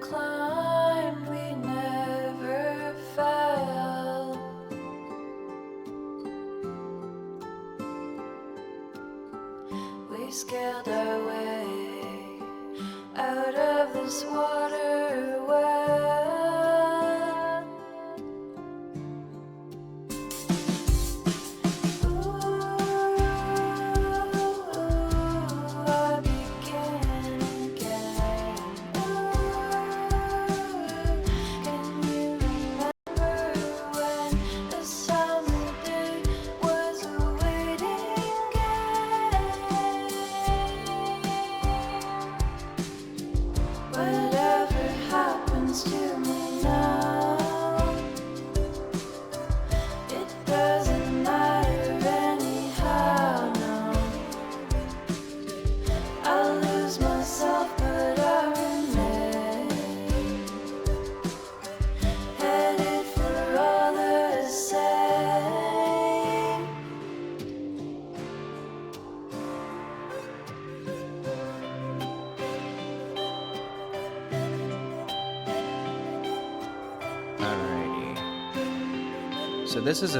climb, we never fell. We scaled our way out of this water well. I began again. Can you remember when the summer day was a waiting game? Whatever happens to me now, it doesn't matter anyhow, no. I lose myself, but I remain headed for all the same. Alrighty. So this is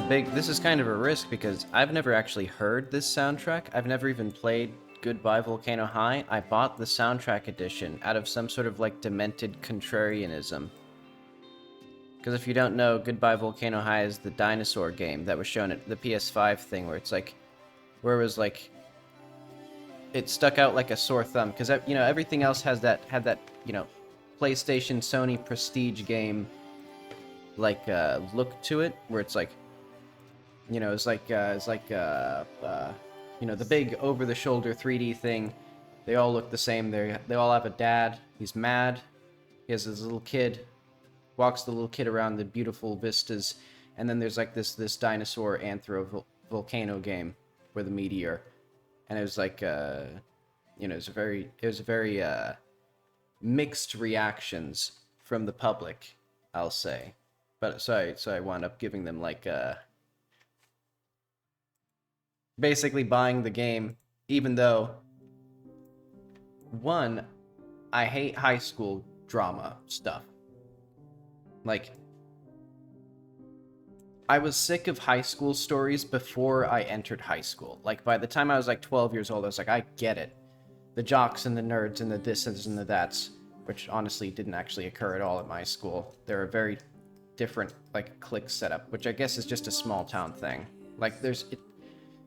kind of a risk because I've never actually heard this soundtrack. I've never even played Goodbye Volcano High. I bought the soundtrack edition out of some sort of like demented contrarianism. Because if you don't know, Goodbye Volcano High is the dinosaur game that was shown at the PS5 thing where it's like, where it was like, it stuck out like a sore thumb. Because, you know, everything else had that, you know, PlayStation, Sony prestige game like look to it, where it's like, you know, it's like you know, the big over-the-shoulder 3D thing. They all look the same. They all have a dad. He's mad. He has his little kid. Walks the little kid around the beautiful vistas, and then there's like this dinosaur volcano game with a meteor, and it was like you know, it was very mixed reactions from the public, I'll say. But so I wound up giving them like basically buying the game, even though one, I hate high school drama stuff. Like, I was sick of high school stories before I entered high school. Like, by the time I was like 12 years old, I was like, I get it. The jocks and the nerds and the thises and the that's, which honestly didn't actually occur at all at my school. They're a very different, like, clique setup, which I guess is just a small town thing. Like,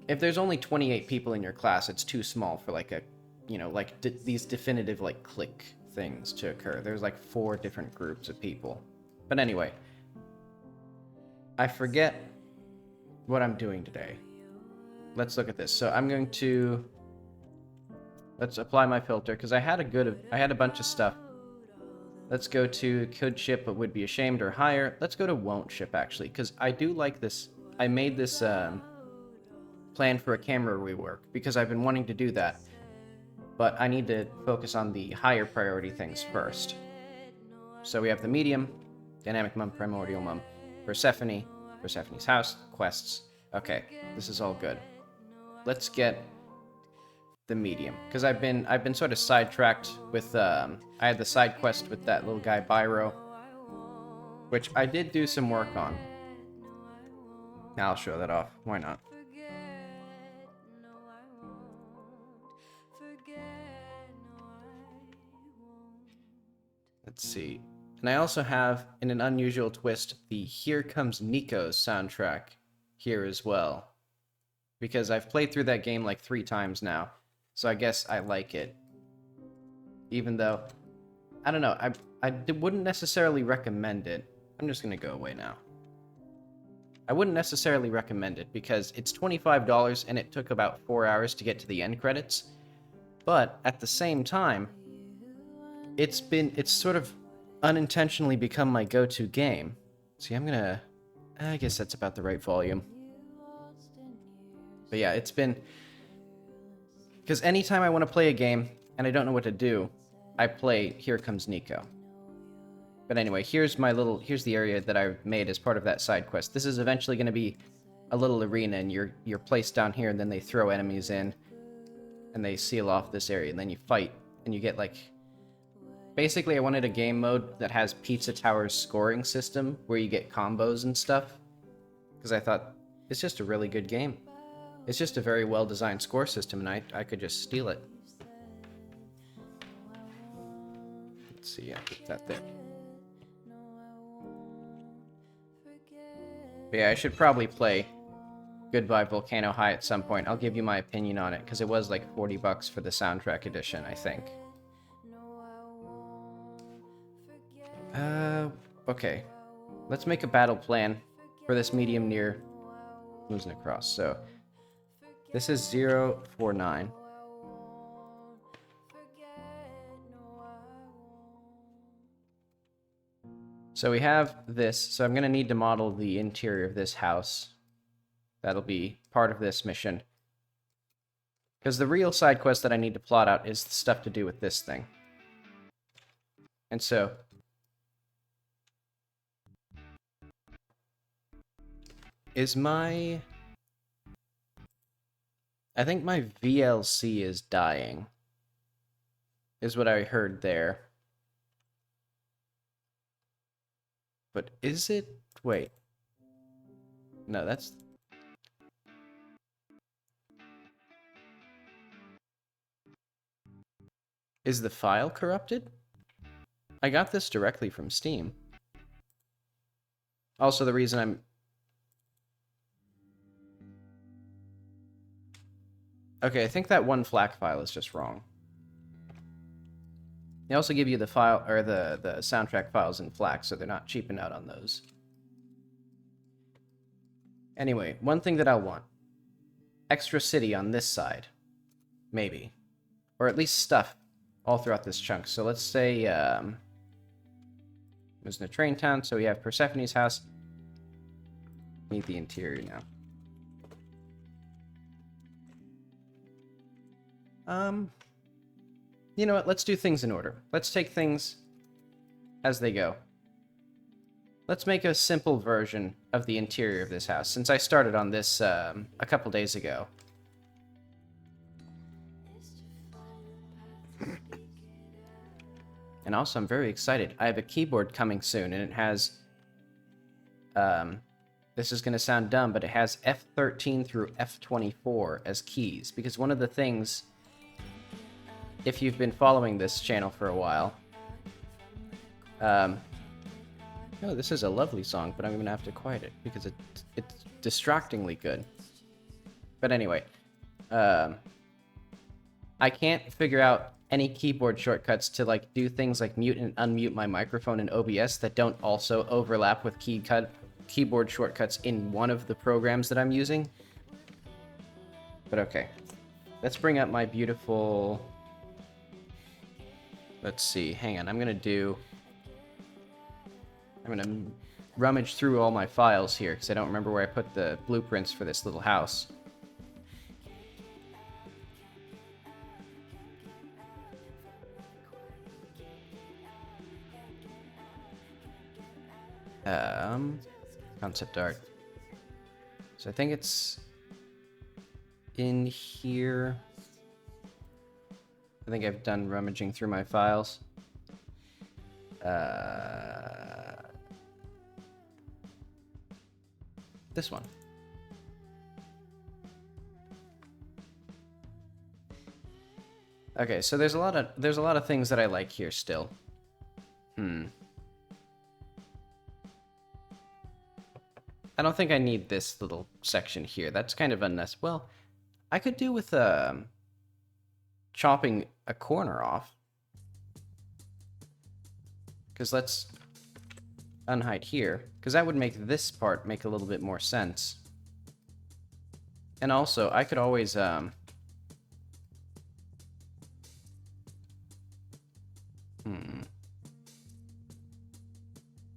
if there's only 28 people in your class, it's too small for, like, a, you know, like, these definitive, like, clique things to occur. There's, like, 4 different groups of people. But anyway, I forget what I'm doing today. Let's look at this. So I'm going to, let's apply my filter, because I had a bunch of stuff. Let's go to could ship but would be ashamed or higher. Let's go to won't ship, actually, because I do like this. I made this plan for a camera rework because I've been wanting to do that, but I need to focus on the higher priority things first. So we have the medium, dynamic mum, primordial mum, Persephone, Persephone's house, quests. Okay, this is all good. Let's get the medium, because I've been sort of sidetracked with I had the side quest with that little guy Byro, which I did do some work on. Now I'll show that off. Why not? Let's see. And I also have, in an unusual twist, the Here Comes Nico's soundtrack here as well. Because I've played through that game like 3 times now, so I guess I like it. Even though, I don't know, I wouldn't necessarily recommend it. I'm just gonna go away now. I wouldn't necessarily recommend it because it's $25 and it took about 4 hours to get to the end credits. But at the same time, it's sort of unintentionally become my go-to game. See, I guess that's about the right volume. But yeah, it's been, because anytime I want to play a game and I don't know what to do, I play Here Comes Nico. But anyway, here's the area that I made as part of that side quest. This is eventually going to be a little arena, and you're placed down here, and then they throw enemies in, and they seal off this area, and then you fight, and you get like Basically, I wanted a game mode that has Pizza Tower's scoring system where you get combos and stuff. Because I thought, it's just a really good game. It's just a very well-designed score system, and I could just steal it. Let's see, yeah, put that there. But yeah, I should probably play Goodbye Volcano High at some point. I'll give you my opinion on it, because it was like $40 for the soundtrack edition, I think. Okay. Let's make a battle plan for this medium near losing across. So, this is 049. So we have this, so I'm going to need to model the interior of this house. That'll be part of this mission. Because the real side quest that I need to plot out is the stuff to do with this thing. And so... I think my VLC is dying. Is what I heard there. But is it? Wait. No, that's... Is the file corrupted? I got this directly from Steam. Also, the reason I'm... Okay, I think that one FLAC file is just wrong. They also give you the file, or the soundtrack files in FLAC, so they're not cheaping out on those. Anyway, one thing that I'll want. Extra city on this side. Maybe. Or at least stuff all throughout this chunk. So let's say, there's no train town, so we have Persephone's house. Need the interior now. You know what? Let's do things in order. Let's take things as they go. Let's make a simple version of the interior of this house, since I started on this a couple days ago. And also, I'm very excited. I have a keyboard coming soon, and it has... this is going to sound dumb, but it has F13 through F24 as keys, because one of the things... If you've been following this channel for a while... oh, this is a lovely song, but I'm going to have to quiet it, because it's distractingly good. But anyway, I can't figure out any keyboard shortcuts to like do things like mute and unmute my microphone in OBS that don't also overlap with keyboard shortcuts in one of the programs that I'm using. But okay, let's bring up my beautiful... Let's see, hang on, I'm gonna rummage through all my files here, because I don't remember where I put the blueprints for this little house. Concept art. So I think it's in here. I think I've done rummaging through my files. This one. Okay, so there's a lot of things that I like here still. I don't think I need this little section here. That's kind of unnecessary. Well, I could do with chopping a corner off. Because let's unhide here. Because that would make this part make a little bit more sense. And also, I could always...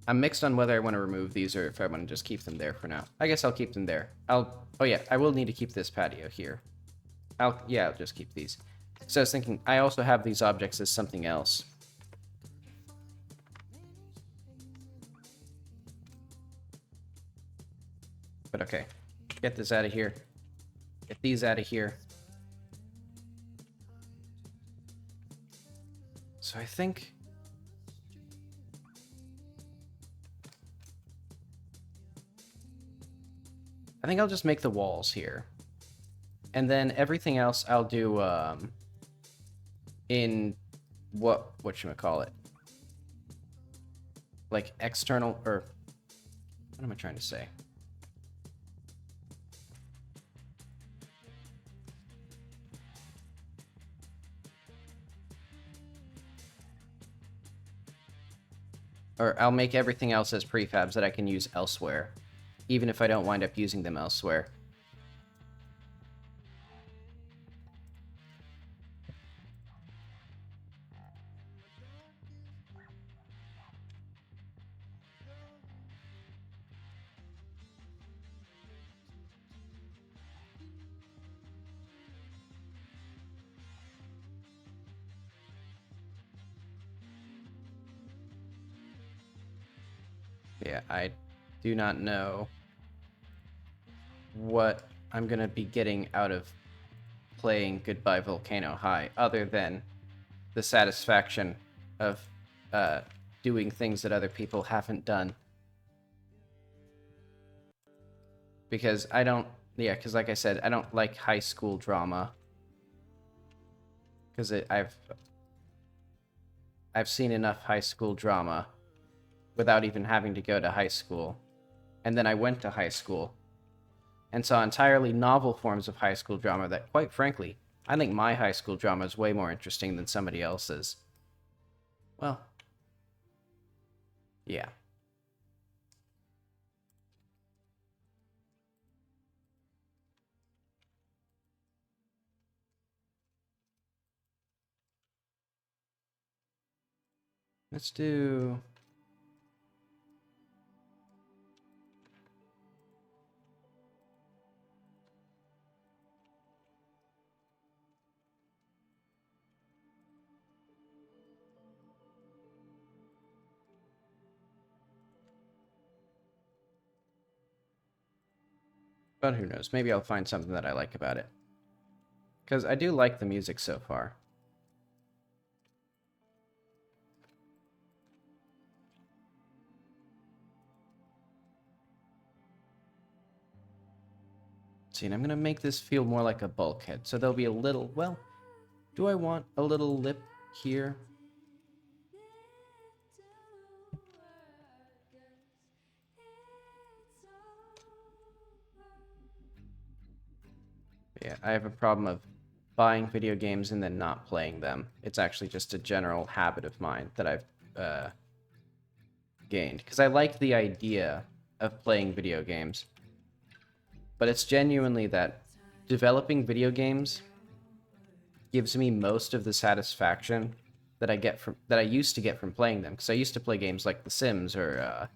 I'm mixed on whether I want to remove these or if I want to just keep them there for now. I guess I'll keep them there. Oh yeah, I will need to keep this patio here. I'll just keep these. So I was thinking, I also have these objects as something else. But okay, get this out of here. Get these out of here. So I think I think I'll just make the walls here. And then everything else I'll do in whatchamacallit? Like external, or what am I trying to say? Or I'll make everything else as prefabs that I can use elsewhere, even if I don't wind up using them elsewhere. Yeah, I do not know what I'm gonna be getting out of playing Goodbye Volcano High, other than the satisfaction of doing things that other people haven't done. Because I don't, yeah, because like I said, I don't like high school drama. Because I've seen enough high school drama without even having to go to high school. And then I went to high school and saw entirely novel forms of high school drama that, quite frankly, I think my high school drama is way more interesting than somebody else's. Well, yeah. Let's do... But who knows? Maybe I'll find something that I like about it. Because I do like the music so far. See, and I'm going to make this feel more like a bulkhead. So there'll be a little... Well, do I want a little lip here? Yeah, I have a problem of buying video games and then not playing them. It's actually just a general habit of mine that I've gained. Because I like the idea of playing video games. But it's genuinely that developing video games gives me most of the satisfaction that I used to get from playing them. Because I used to play games like The Sims or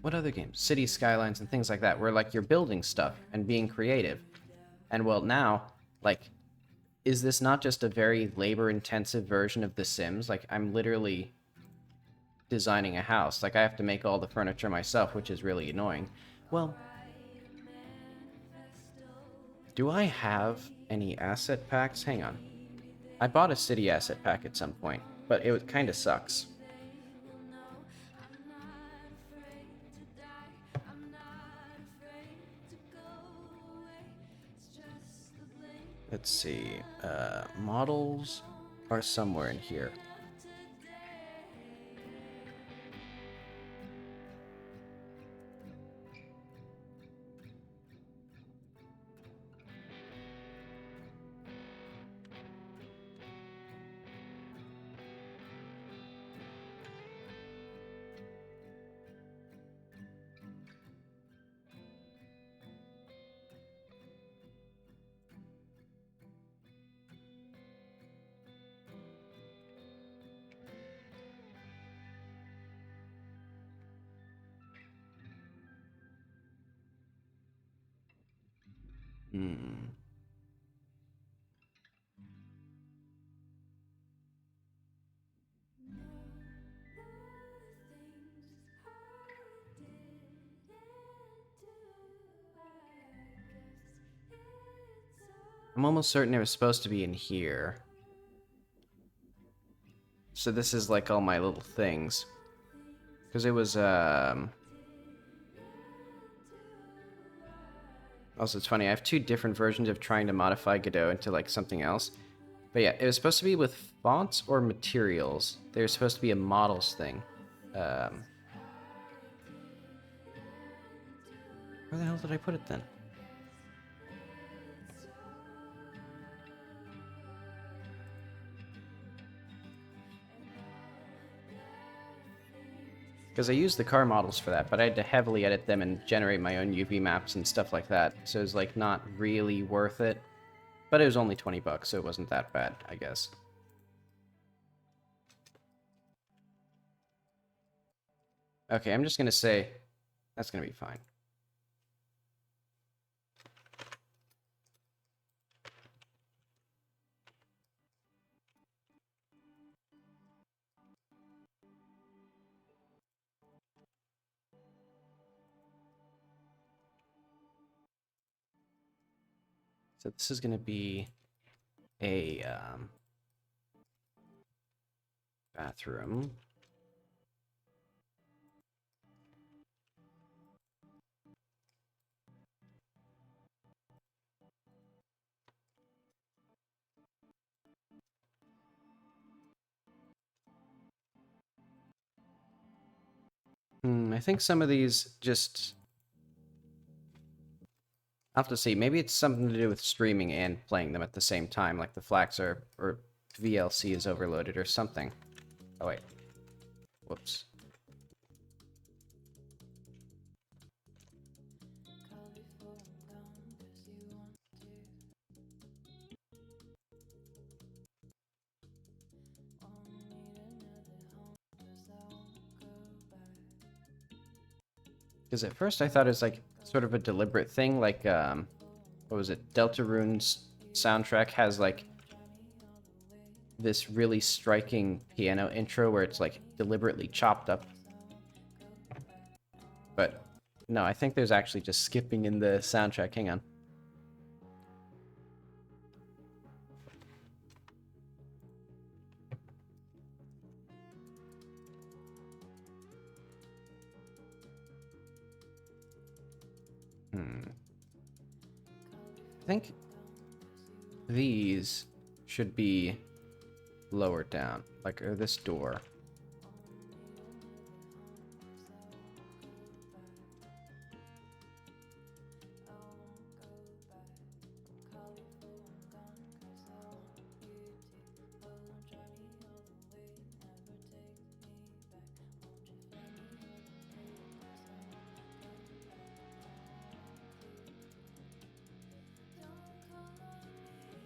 what other games? City Skylines and things like that, where like you're building stuff and being creative. And well, now, like, is this not just a very labor-intensive version of The Sims? Like, I'm literally designing a house. Like, I have to make all the furniture myself, which is really annoying. Well, do I have any asset packs? Hang on. I bought a city asset pack at some point, but it kind of sucks. Let's see. Models are somewhere in here. Hmm. I'm almost certain it was supposed to be in here. So this is like all my little things. Because it was, Also, it's funny, I have two different versions of trying to modify Godot into, like, something else. But yeah, it was supposed to be with fonts or materials. There's supposed to be a models thing. Where the hell did I put it then? Because I used the car models for that, but I had to heavily edit them and generate my own UV maps and stuff like that. So it was, like, not really worth it. But it was only 20 bucks, so it wasn't that bad, I guess. Okay, I'm just gonna say that's gonna be fine. So this is gonna be a bathroom. I think some of these just... I'll have to see. Maybe it's something to do with streaming and playing them at the same time, like the flags are... or VLC is overloaded or something. Oh, wait. Whoops. Because at first I thought it was like sort of a deliberate thing, like, what was it? Deltarune's soundtrack has like this really striking piano intro where it's like deliberately chopped up. But no, I think there's actually just skipping in the soundtrack. Hang on. I think these should be lower down, like, or this door.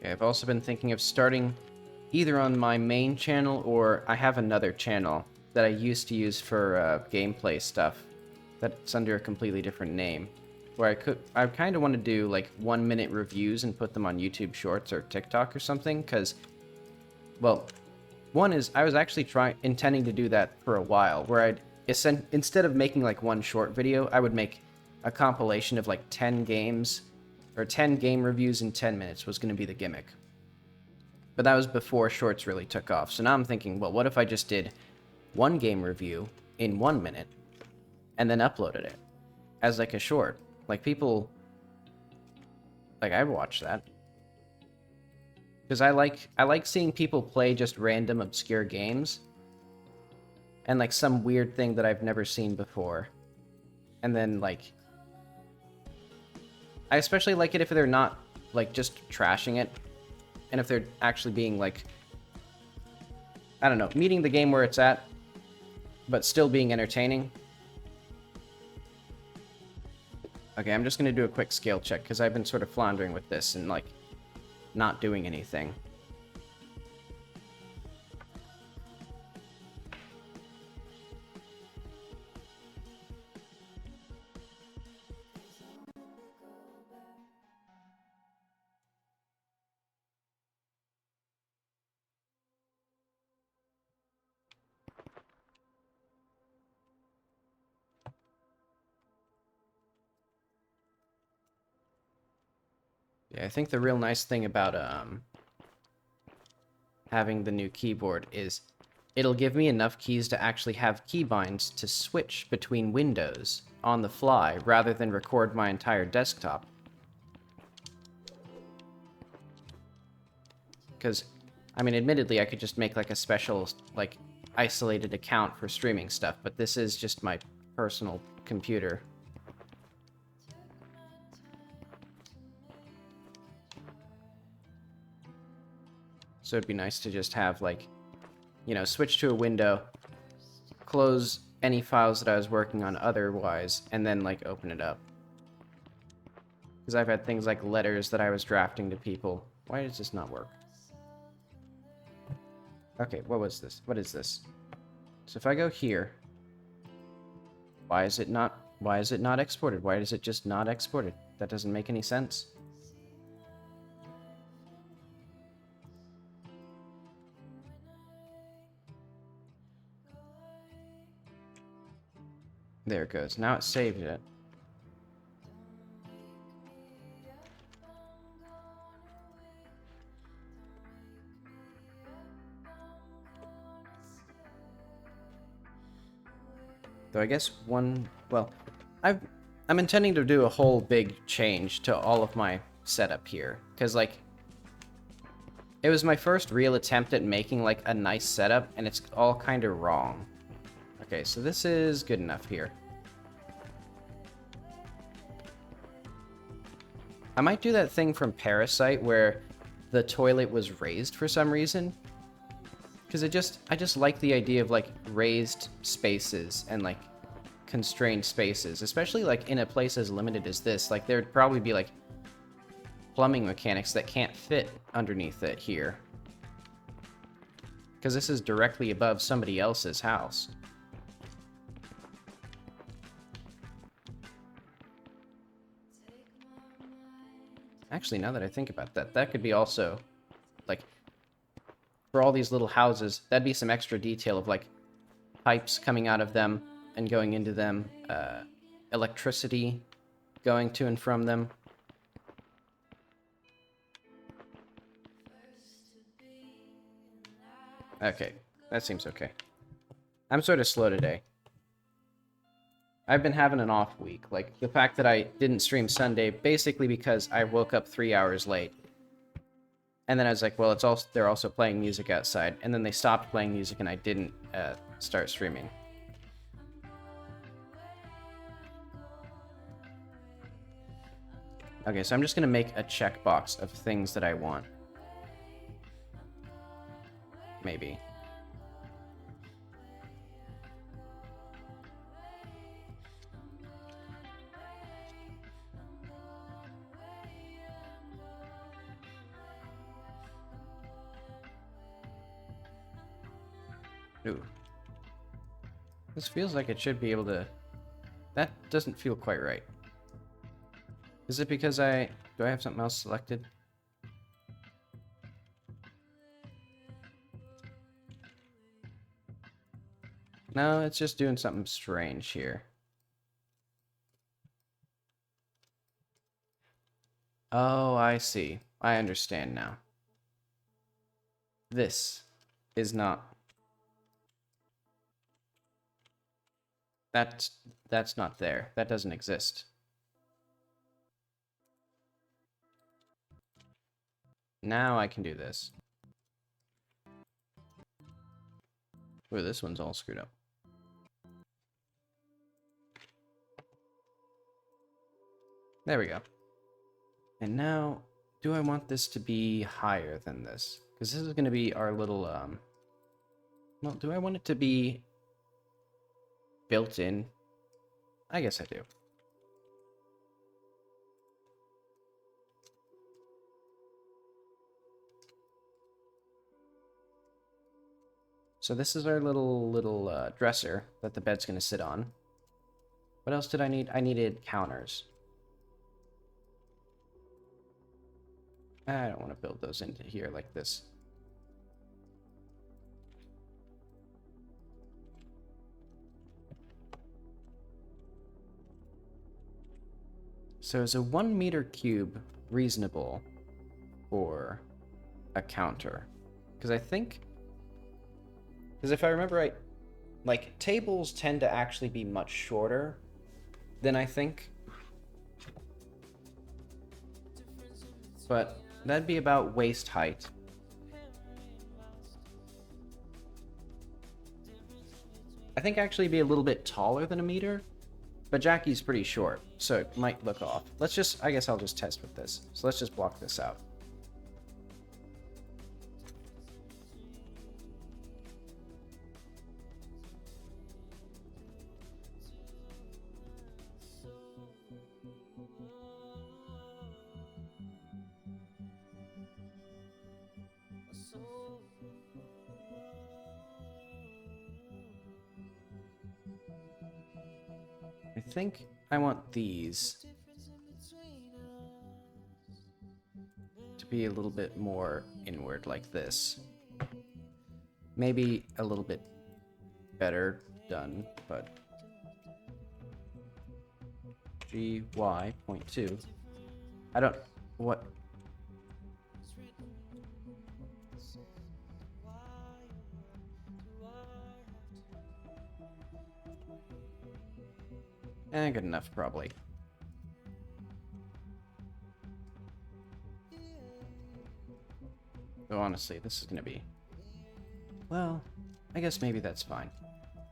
Yeah, I've also been thinking of starting either on my main channel or I have another channel that I used to use for gameplay stuff that's under a completely different name, where I kind of want to do like 1-minute reviews and put them on YouTube Shorts or TikTok or something, because, well, one is I was actually intending to do that for a while, where I'd instead of making like one short video, I would make a compilation of like 10 games, or 10 game reviews in 10 minutes was going to be the gimmick. But that was before shorts really took off. So now I'm thinking, well, what if I just did one game review in 1 minute and then uploaded it as like a short? Like, people, like, I watch that. Because I like seeing people play just random obscure games and like some weird thing that I've never seen before. And then like, I especially like it if they're not, like, just trashing it, and if they're actually being, like, I don't know, meeting the game where it's at, but still being entertaining. Okay, I'm just gonna do a quick scale check, because I've been sort of floundering with this and, like, not doing anything. Yeah, I think the real nice thing about having the new keyboard is it'll give me enough keys to actually have keybinds to switch between windows on the fly rather than record my entire desktop. because, I mean, admittedly, I could just make like a special, like, isolated account for streaming stuff, but this is just my personal computer. So it'd be nice to just have, like, you know, switch to a window, close any files that I was working on otherwise, and then, like, open it up. Because I've had things like letters that I was drafting to people. Why does this not work? Okay, what was this? What is this? So if I go here, why is it not exported? Why is it just not exported? That doesn't make any sense. There it goes. Now it saved it. Though I guess well, I'm intending to do a whole big change to all of my setup here, because, like, it was my first real attempt at making, like, a nice setup, and it's all kind of wrong. Okay, so this is good enough here. I might do that thing from Parasite where the toilet was raised for some reason. Because I just like the idea of, like, raised spaces and, like, constrained spaces. Especially, like, in a place as limited as this. Like, there'd probably be, like, plumbing mechanics that can't fit underneath it here. Because this is directly above somebody else's house. Actually, now that I think about that, that could be also, like, for all these little houses, that'd be some extra detail of, like, pipes coming out of them and going into them, electricity going to and from them. Okay, that seems okay. I'm sort of slow today. I've been having an off week. Like, the fact that I didn't stream Sunday, basically because I woke up 3 hours late. And then I was like, well, they're also playing music outside. And then they stopped playing music and I didn't start streaming. Okay, so I'm just going to make a checkbox of things that I want. Maybe. Ooh. This feels like it should be able to... That doesn't feel quite right. Is it because do I have something else selected? No, it's just doing something strange here. Oh, I see. I understand now. This is not... That's not there. That doesn't exist. Now I can do this. Ooh, this one's all screwed up. There we go. And now, do I want this to be higher than this? Because this is going to be our little, well, do I want it to be built in? I guess I do. So this is our little dresser that the bed's going to sit on. What else did I need? I needed counters. I don't want to build those into here like this. So is a 1 meter cube reasonable for a counter? Because if I remember right, like, tables tend to actually be much shorter than I think. But that'd be about waist height. I think actually be a little bit taller than a meter, but Jackie's pretty short, so it might look off. Let's just, I guess I'll just test with this. So let's just block this out. I think I want these to be a little bit more inward like this. Maybe a little bit better done, but GY.2. I don't, what? Good enough, probably. Though honestly, this is gonna be... Well, I guess maybe that's fine.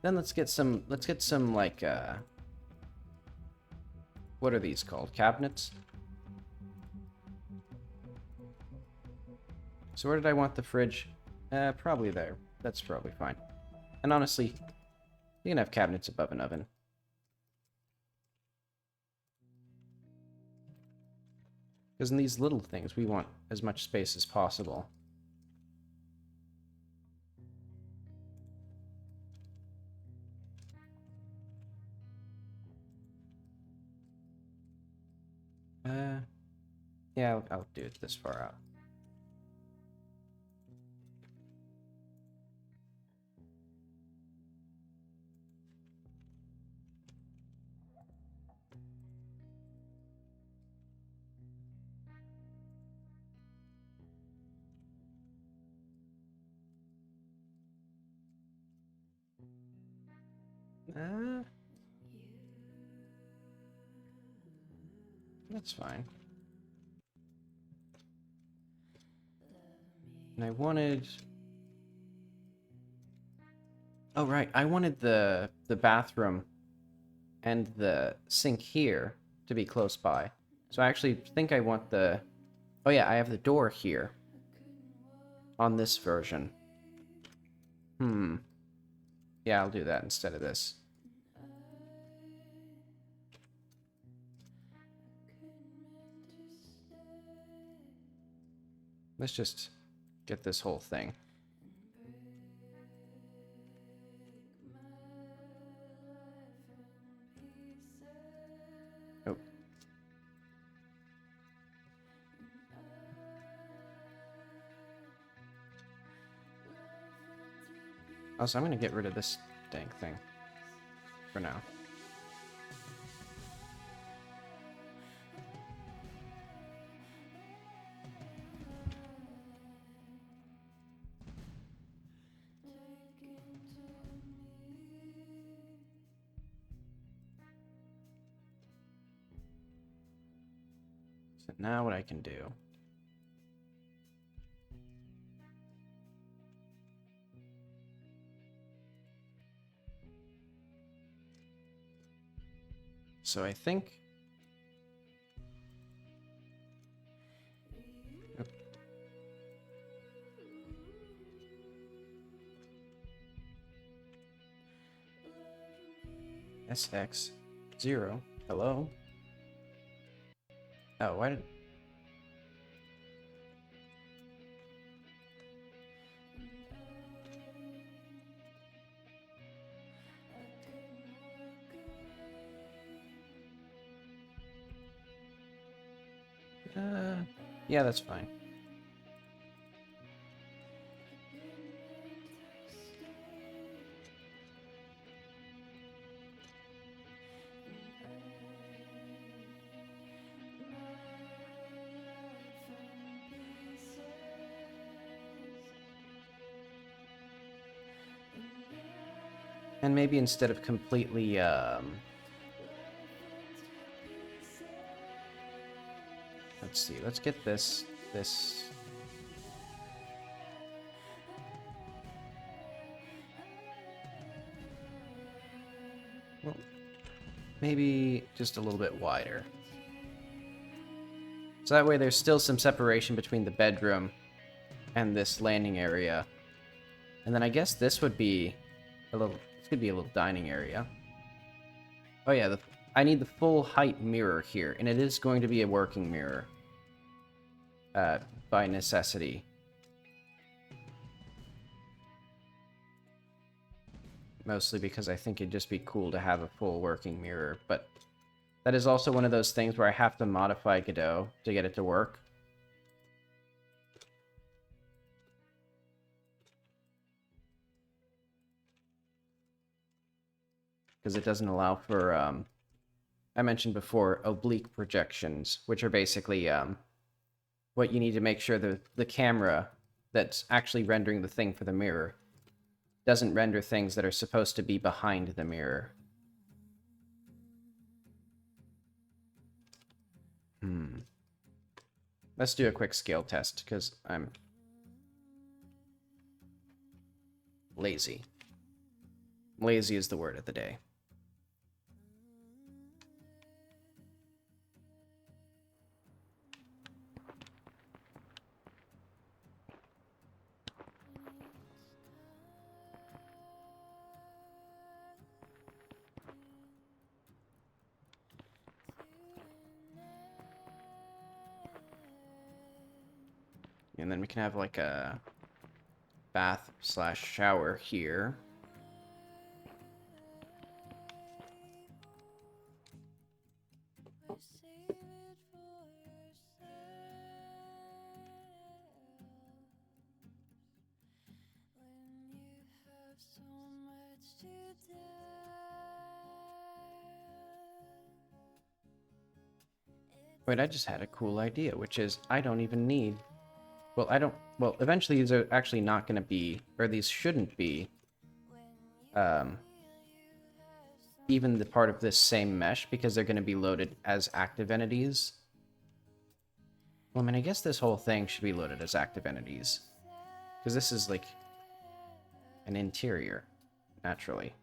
Then let's get some, like, what are these called? Cabinets? So where did I want the fridge? Probably there. That's probably fine. And honestly, you can have cabinets above an oven. Because in these little things, we want as much space as possible. Yeah, I'll do it this far out. That's fine. And I wanted... Oh, right. I wanted the bathroom and the sink here to be close by. So I actually think I want the... Oh, yeah, I have the door here on this version. Yeah, I'll do that instead of this. Let's just get this whole thing. Oh. Also, I'm going to get rid of this dank thing for now. So now what I can do... So I think... Oop. SX0. Hello? Oh, why did... Yeah, that's fine. And maybe instead of completely, let's see, let's get this. maybe just a little bit wider. So that way there's still some separation between the bedroom and this landing area. And then I guess this would be this could be a little dining area. Oh yeah, I need the full height mirror here, and it is going to be a working mirror. By necessity. Mostly because I think it'd just be cool to have a full working mirror, but that is also one of those things where I have to modify Godot to get it to work. Because it doesn't allow for, I mentioned before, oblique projections, which are basically what you need to make sure the camera that's actually rendering the thing for the mirror doesn't render things that are supposed to be behind the mirror. Let's do a quick scale test, because I'm lazy. Lazy is the word of the day. And then we can have like a bath / shower here. Wait, I just had a cool idea, which is I don't even need... Well, eventually these are actually not going to be, or these shouldn't be, even the part of this same mesh, because they're going to be loaded as active entities. Well, I mean, I guess this whole thing should be loaded as active entities. Because this is, like, an interior, naturally.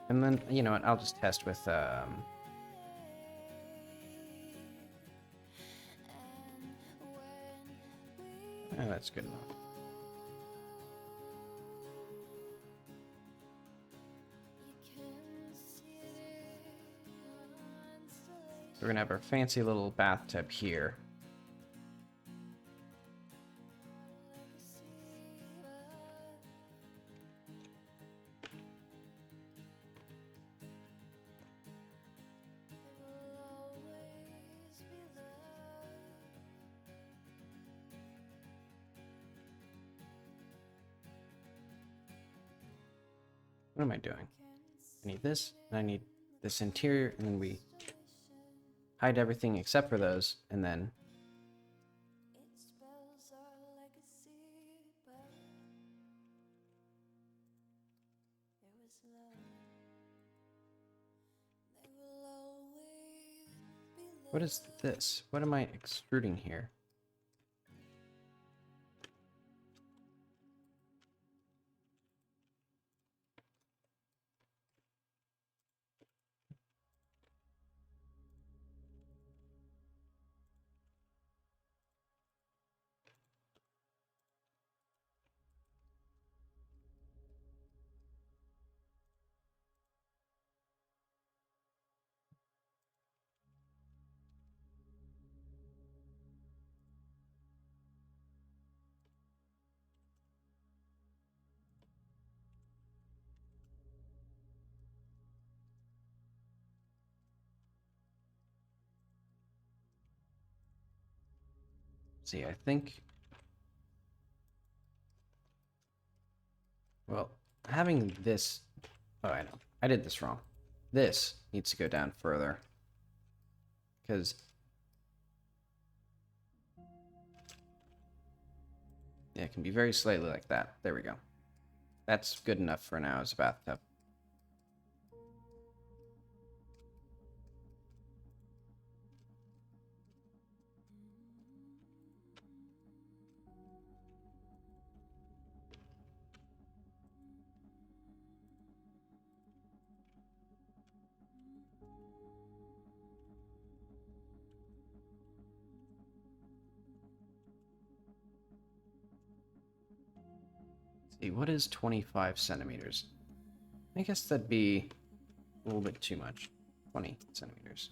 And then, you know what, I'll just test with, oh, that's good enough. We're gonna have our fancy little bathtub here. What am I doing? I need this, and I need this interior, and then we hide everything except for those, and then... What is this? What am I extruding here? See, I think... Well, having this... Oh, I know. I did this wrong. This needs to go down further. Because Yeah, it can be very slightly like that. There we go. That's good enough for now as a bathtub. See, what is 25 centimeters? I guess that'd be a little bit too much. 20 centimeters.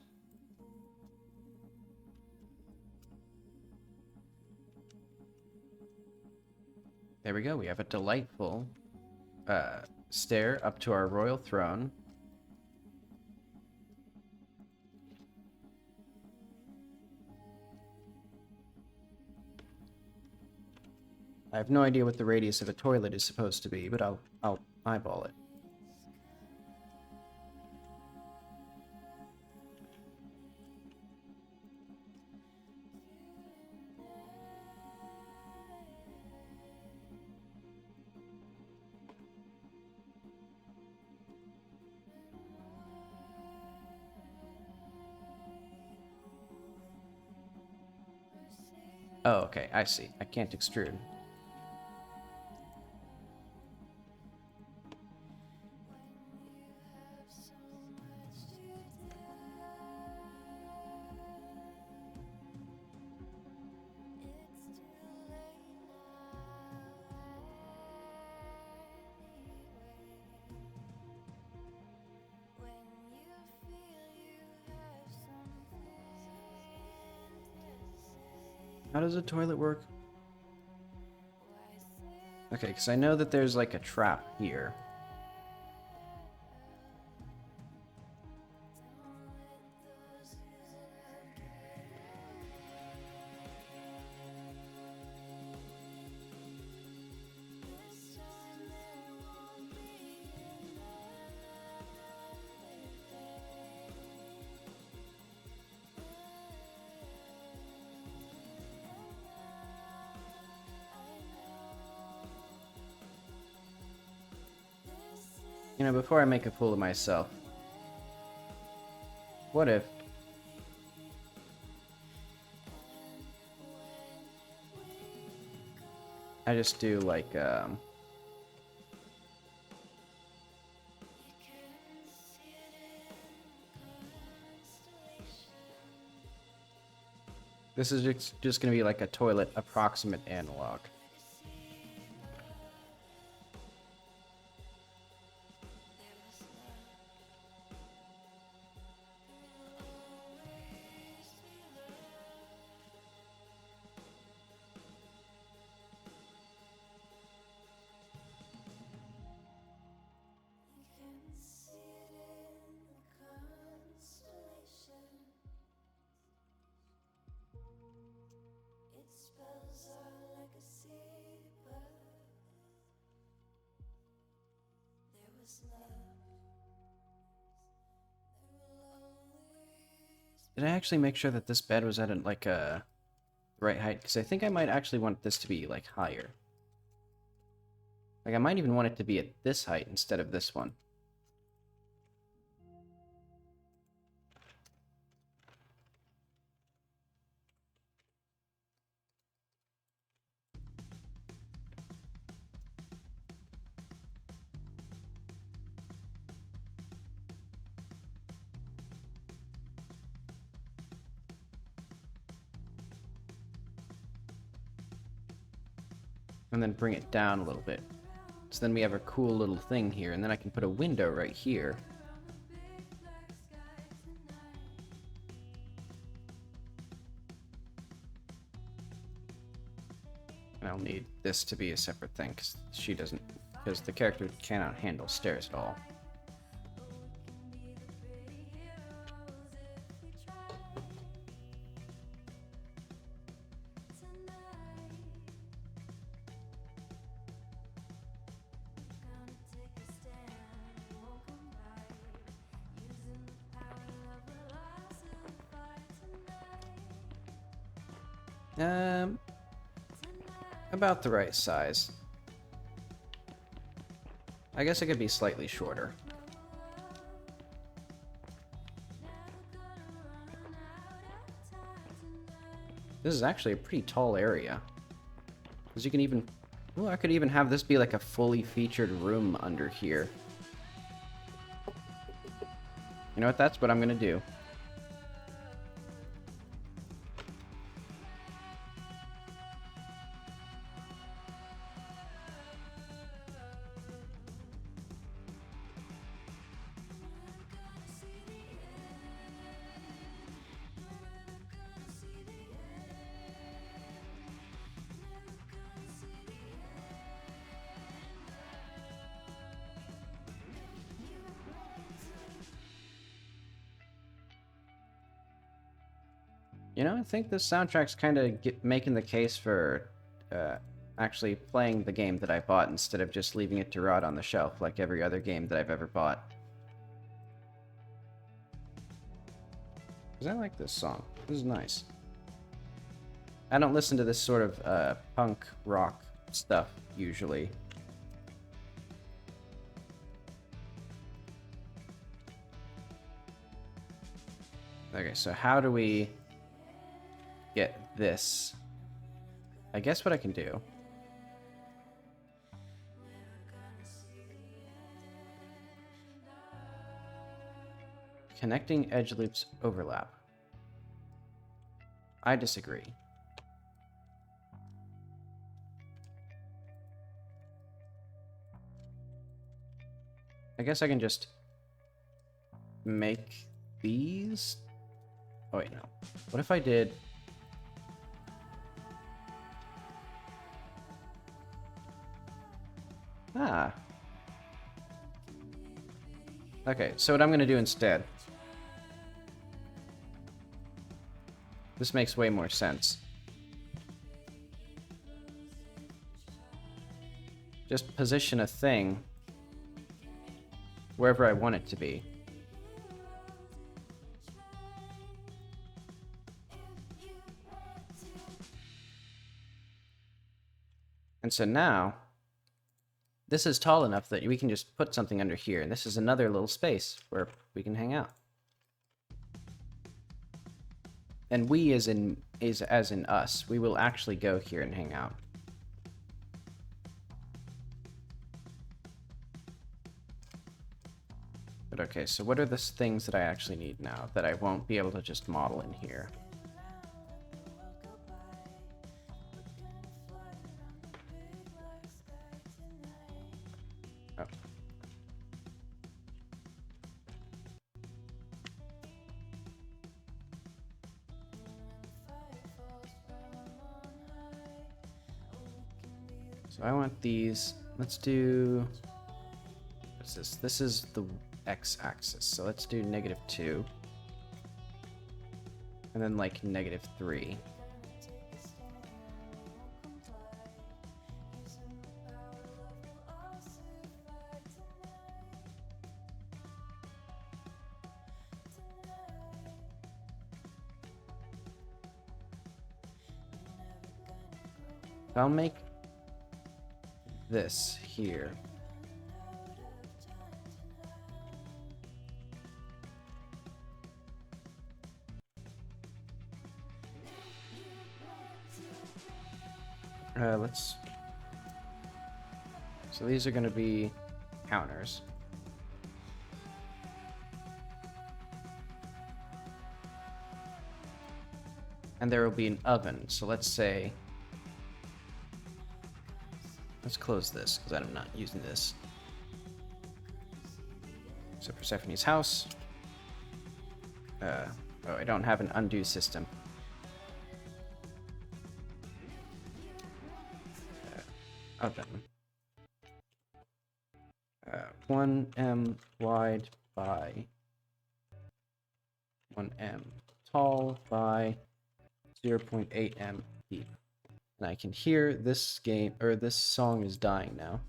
There we go. We have a delightful stair up to our royal throne. I have no idea what the radius of a toilet is supposed to be, but I'll eyeball it. Oh, okay, I see. I can't extrude. How does a toilet work? Okay, because I know that there's like a trap here. You know, before I make a fool of myself, what if I just do like, this is just gonna be like a toilet approximate analog. Did I actually make sure that this bed was at like a right height? Because I think I might actually want this to be like higher. Like I might even want it to be at this height instead of this one. And then bring it down a little bit. So then we have a cool little thing here, and then I can put a window right here. And I'll need this to be a separate thing, because the character cannot handle stairs at all. About the right size. I guess it could be slightly shorter. This is actually a pretty tall area. Because you can even... Well, I could even have this be like a fully featured room under here. You know what? That's what I'm gonna do. You know, I think this soundtrack's kind of making the case for actually playing the game that I bought instead of just leaving it to rot on the shelf like every other game that I've ever bought. Because I like this song. This is nice. I don't listen to this sort of punk rock stuff usually. Okay, so how do we get this? I guess what I can do... Connecting edge loops overlap. I disagree. I guess I can just make these... Oh wait, no. What if I did... Ah. Okay, so what I'm going to do instead... This makes way more sense. Just position a thing wherever I want it to be. And so now, this is tall enough that we can just put something under here, and this is another little space where we can hang out. And we as in us. We will actually go here and hang out. But okay, so what are the things that I actually need now that I won't be able to just model in here? Oh. So I want these. Let's do... What's this? This is the x-axis. So let's do -2. And then like -3. I'll make this here. Let's... So these are going to be counters. And there will be an oven. So let's say... Let's close this, because I'm not using this. So Persephone's house. Oh, I don't have an undo system. Oven. 1m wide by 1m tall by 0.8m deep. And I can hear this game, or this song is dying now.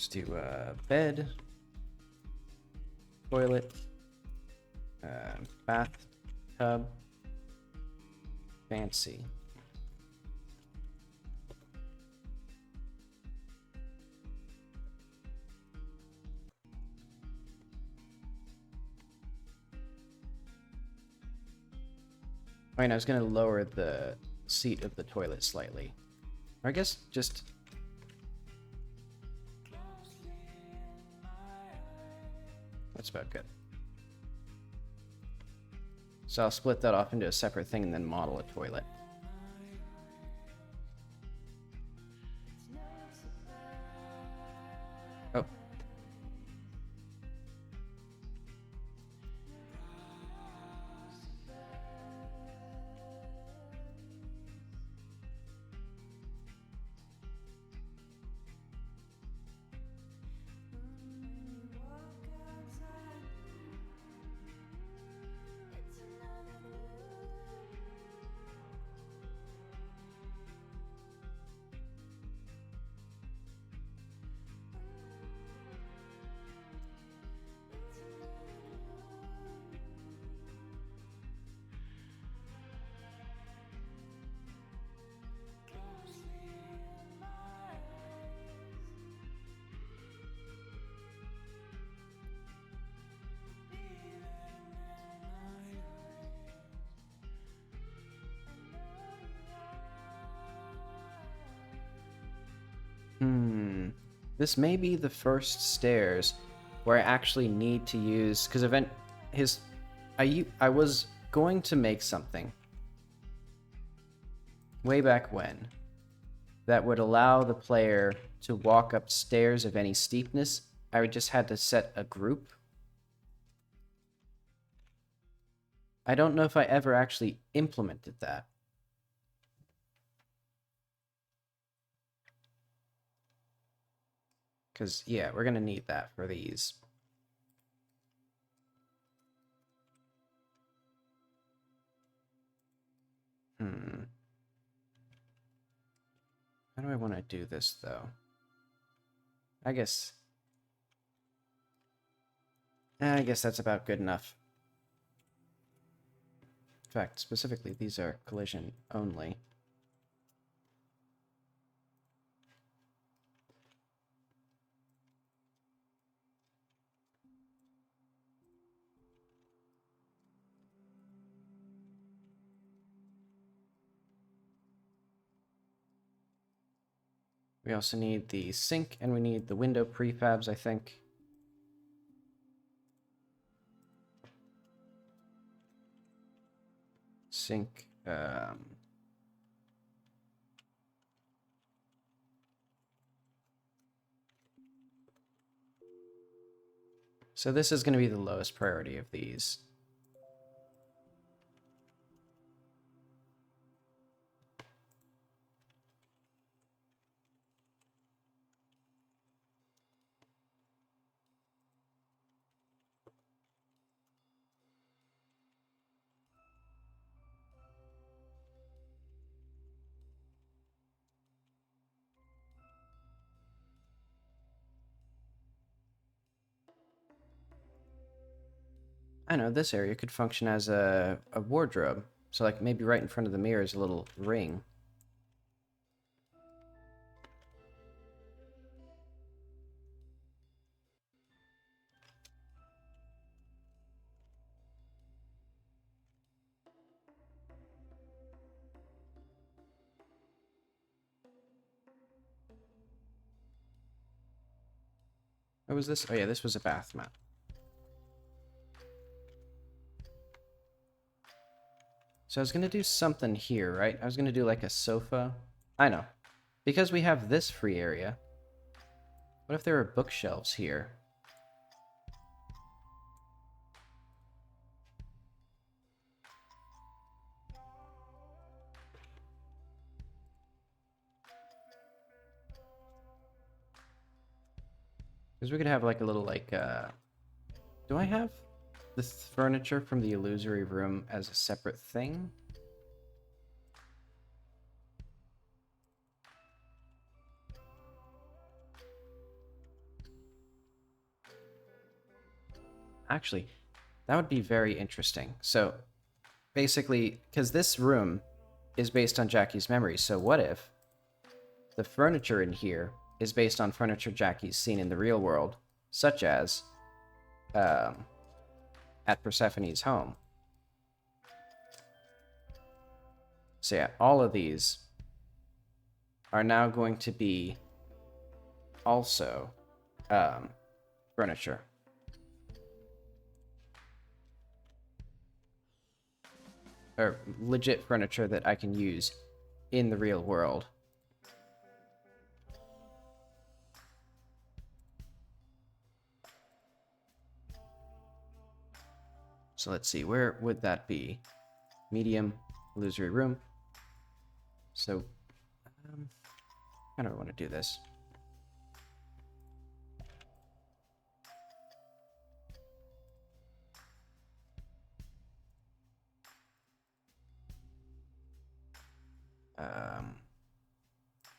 Let's do bed, toilet, bathtub, fancy. I mean, I was gonna lower the seat of the toilet slightly. Or I guess just... That's about good. So I'll split that off into a separate thing and then model a toilet. Oh. This may be the first stairs where I actually need to use, because I was going to make something way back when that would allow the player to walk up stairs of any steepness. I just had to set a group. I don't know if I ever actually implemented that. Because, yeah, we're going to need that for these. How do I want to do this, though? I guess that's about good enough. In fact, specifically, these are collision only. We also need the sink, and we need the window prefabs, I think. Sink, so this is going to be the lowest priority of these. I know, this area could function as a wardrobe. So, like, maybe right in front of the mirror is a little ring. What was this? Oh yeah, this was a bath mat. So I was going to do something here, right? I was going to do like a sofa. I know. Because we have this free area. What if there were bookshelves here? Because we could have like a little like, do I have this furniture from the illusory room as a separate thing? Actually, that would be very interesting. So, basically, because this room is based on Jackie's memories, so what if the furniture in here is based on furniture Jackie's seen in the real world, such as at Persephone's home? So yeah, all of these are now going to be also furniture. Or legit furniture that I can use in the real world. So let's see, where would that be? Medium, illusory room. So, how do I want to do this?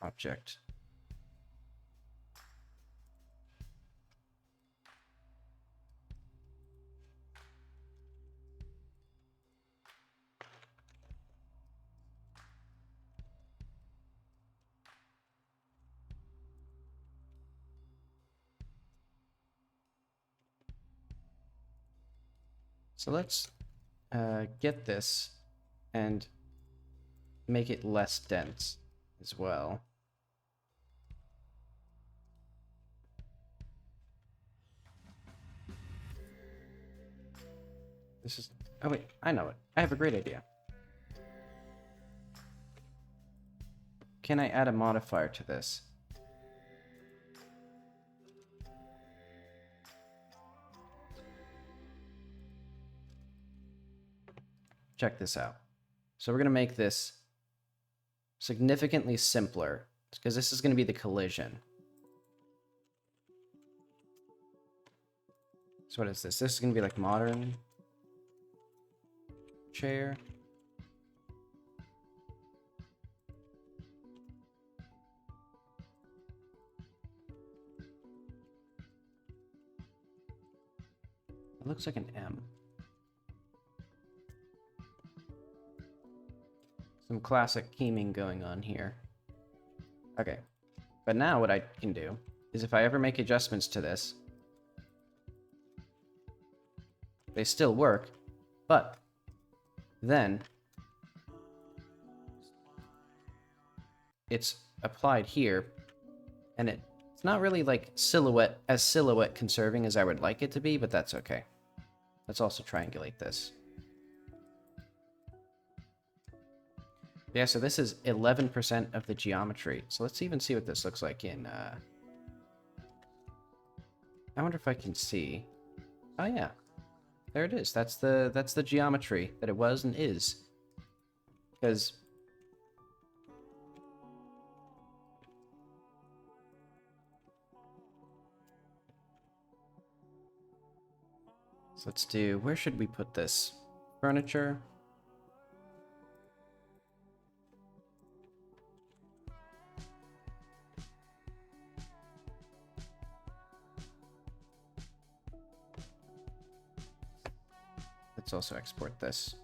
Object. So let's get this and make it less dense as well. This is... Oh wait, I know it. I have a great idea. Can I add a modifier to this? Check this out. So we're going to make this significantly simpler, because this is going to be the collision. So what is this? This is going to be like modern chair. It looks like an M. Some classic keying going on here. Okay. But now what I can do is if I ever make adjustments to this, they still work, but then it's applied here, and it's not really like silhouette conserving as I would like it to be, but that's okay. Let's also triangulate this. Yeah, so this is 11% of the geometry. So let's even see what this looks like in... I wonder if I can see... Oh yeah, there it is. That's the geometry that it was and is. Because... So let's do... Where should we put this? Furniture... Let's also export this.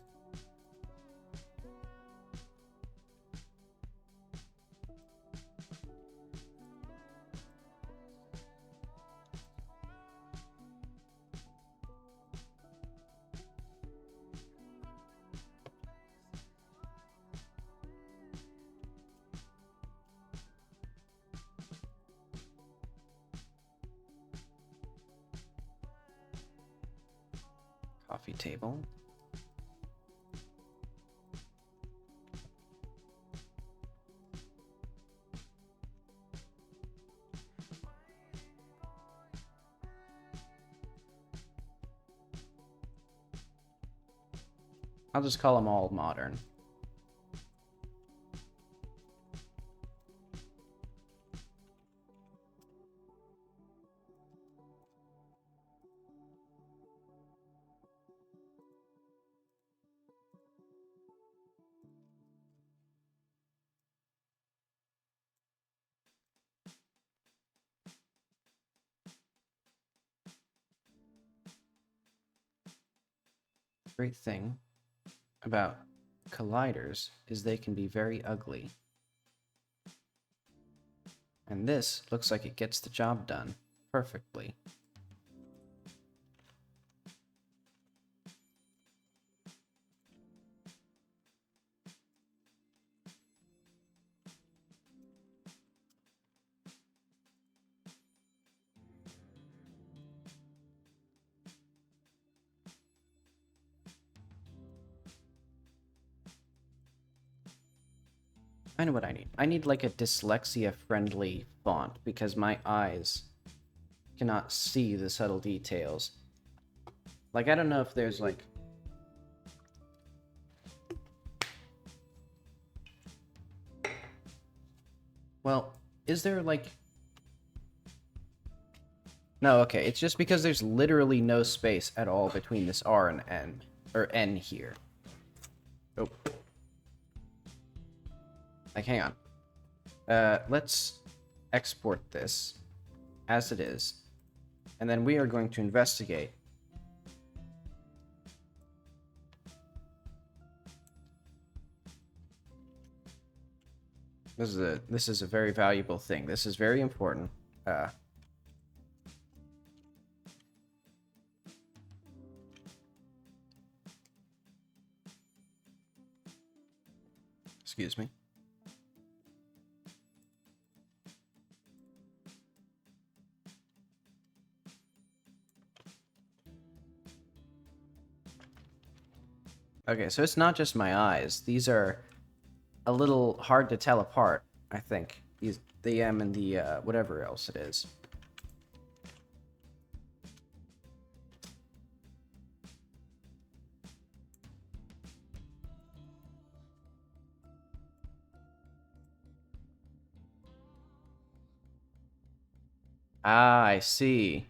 Coffee table. I'll just call them all modern. great thing about colliders is they can be very ugly. And this looks like it gets the job done perfectly. I know what I need. I need like a dyslexia-friendly font because my eyes cannot see the subtle details. Like, I don't know if there's like... Well, is there like... No, okay, it's just because there's literally no space at all between this R and N, or N here. Oh. Like, hang on. Let's export this as it is, and then we are going to investigate. This is a very valuable thing. This is very important. Excuse me. Okay, so it's not just my eyes. These are a little hard to tell apart, I think. The M and the whatever else it is. Ah, I see.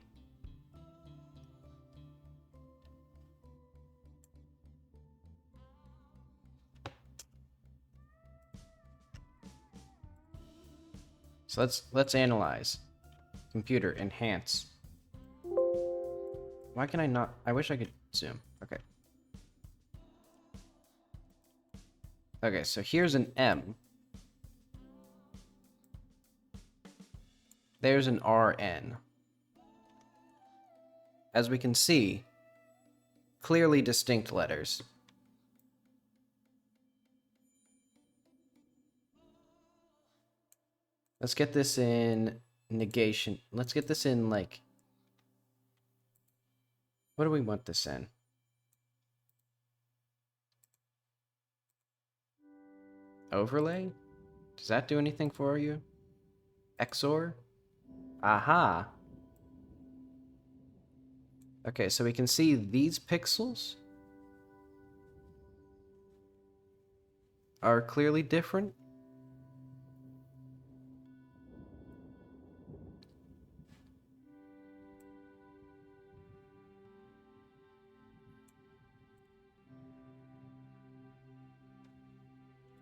So let's analyze. Computer, enhance. Why can I not? I wish I could zoom. Okay. Okay, so here's an M. There's an RN. As we can see, clearly distinct letters. Let's get this in negation. Let's get this in, like... What do we want this in? Overlay? Does that do anything for you? XOR? Aha! Okay, so we can see these pixels are clearly different.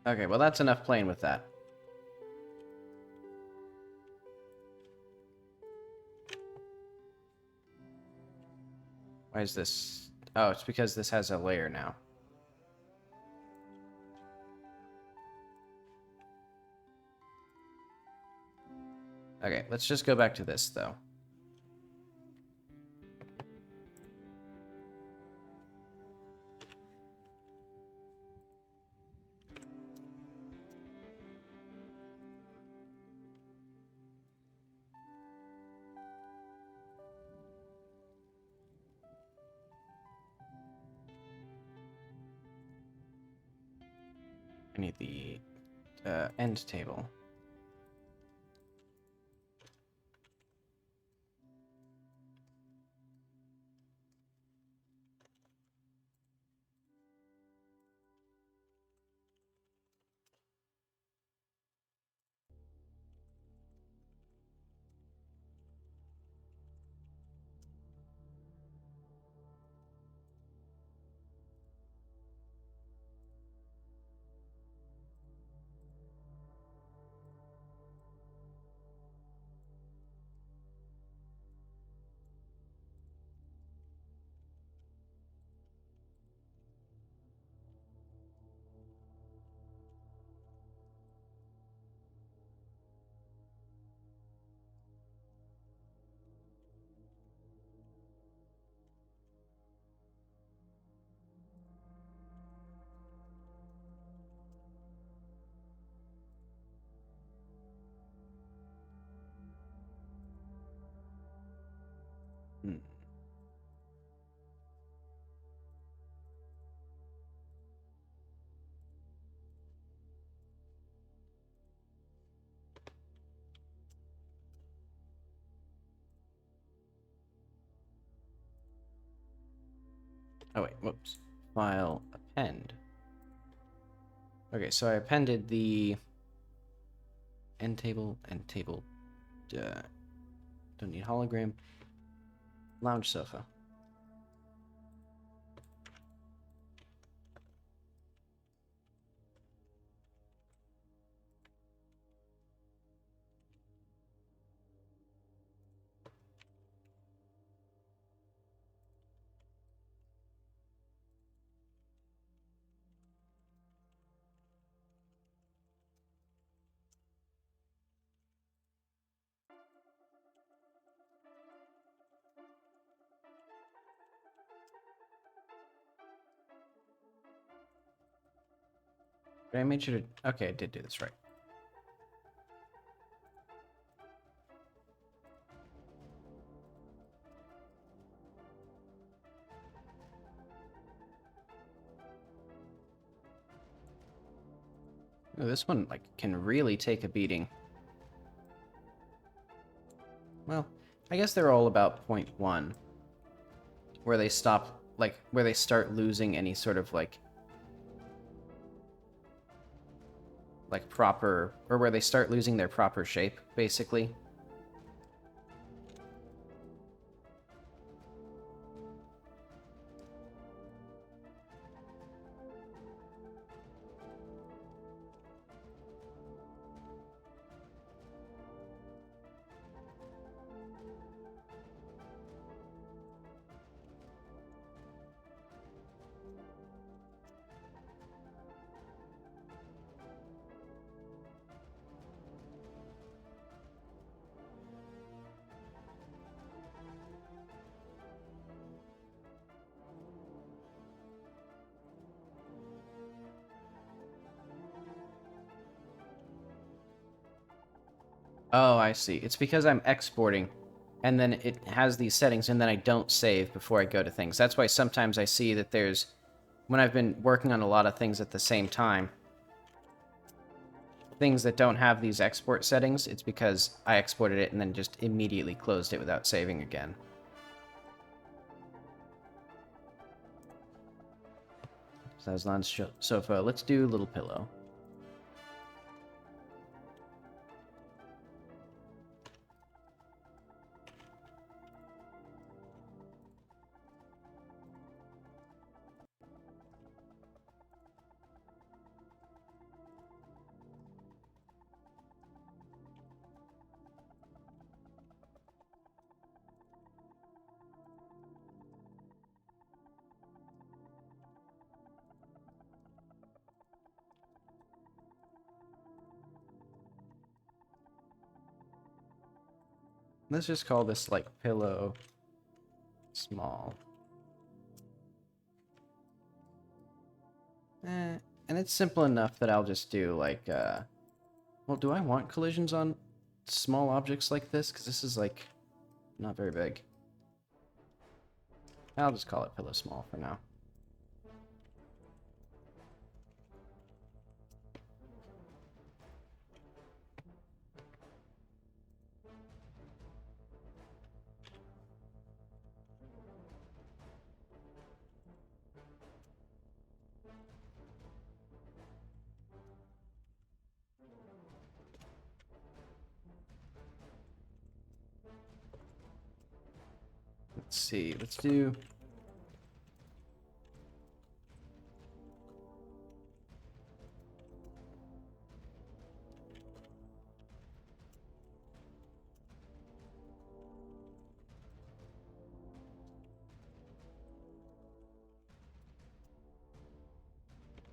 Okay, well that's enough playing with that. Why is this? Oh, it's because this has a layer now. Okay, let's just go back to this, though. I need the end table. Hmm. Oh wait, whoops. File append. Okay, so I appended the end table, don't need hologram, lounge sofa. But I made sure to... Okay, I did do this right. Ooh, this one, like, can really take a beating. Well, I guess they're all about 0.1. Where they stop, like, where they start losing any sort of, like, proper... Or where they start losing their proper shape, basically. Oh, I see. It's because I'm exporting, and then it has these settings, and then I don't save before I go to things. That's why sometimes I see that there's... When I've been working on a lot of things at the same time, things that don't have these export settings, it's because I exported it and then just immediately closed it without saving again. So that was lounge sofa. Let's do little pillow. Let's just call this, like, pillow small. And it's simple enough that I'll just do, like, well, do I want collisions on small objects like this? Because this is, like, not very big. I'll just call it pillow small for now. Let's see, let's do...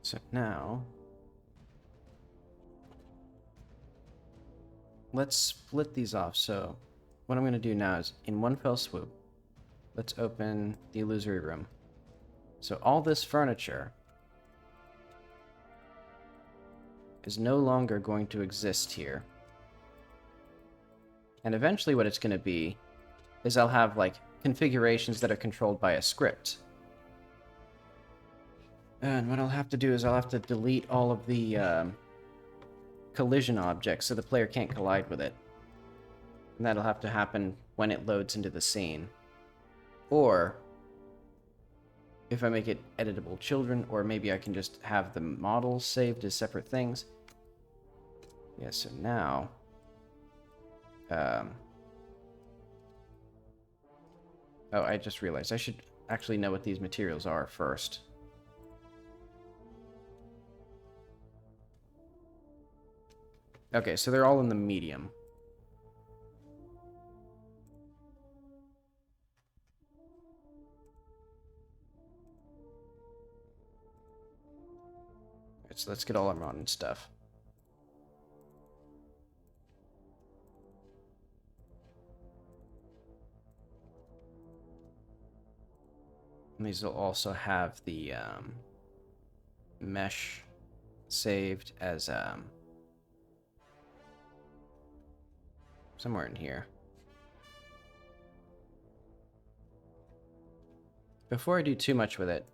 So now... Let's split these off. So what I'm going to do now is, in one fell swoop, let's open the illusory room. So all this furniture is no longer going to exist here. And eventually what it's going to be is I'll have, like, configurations that are controlled by a script. And what I'll have to do is I'll have to delete all of the collision objects so the player can't collide with it. And that'll have to happen when it loads into the scene. Or, if I make it editable children, or maybe I can just have the models saved as separate things. Yeah, so now... Oh, I just realized I should actually know what these materials are first. Okay, so they're all in the medium. Alright, so let's get all our modern stuff. And these will also have the mesh saved as somewhere in here. Before I do too much with it,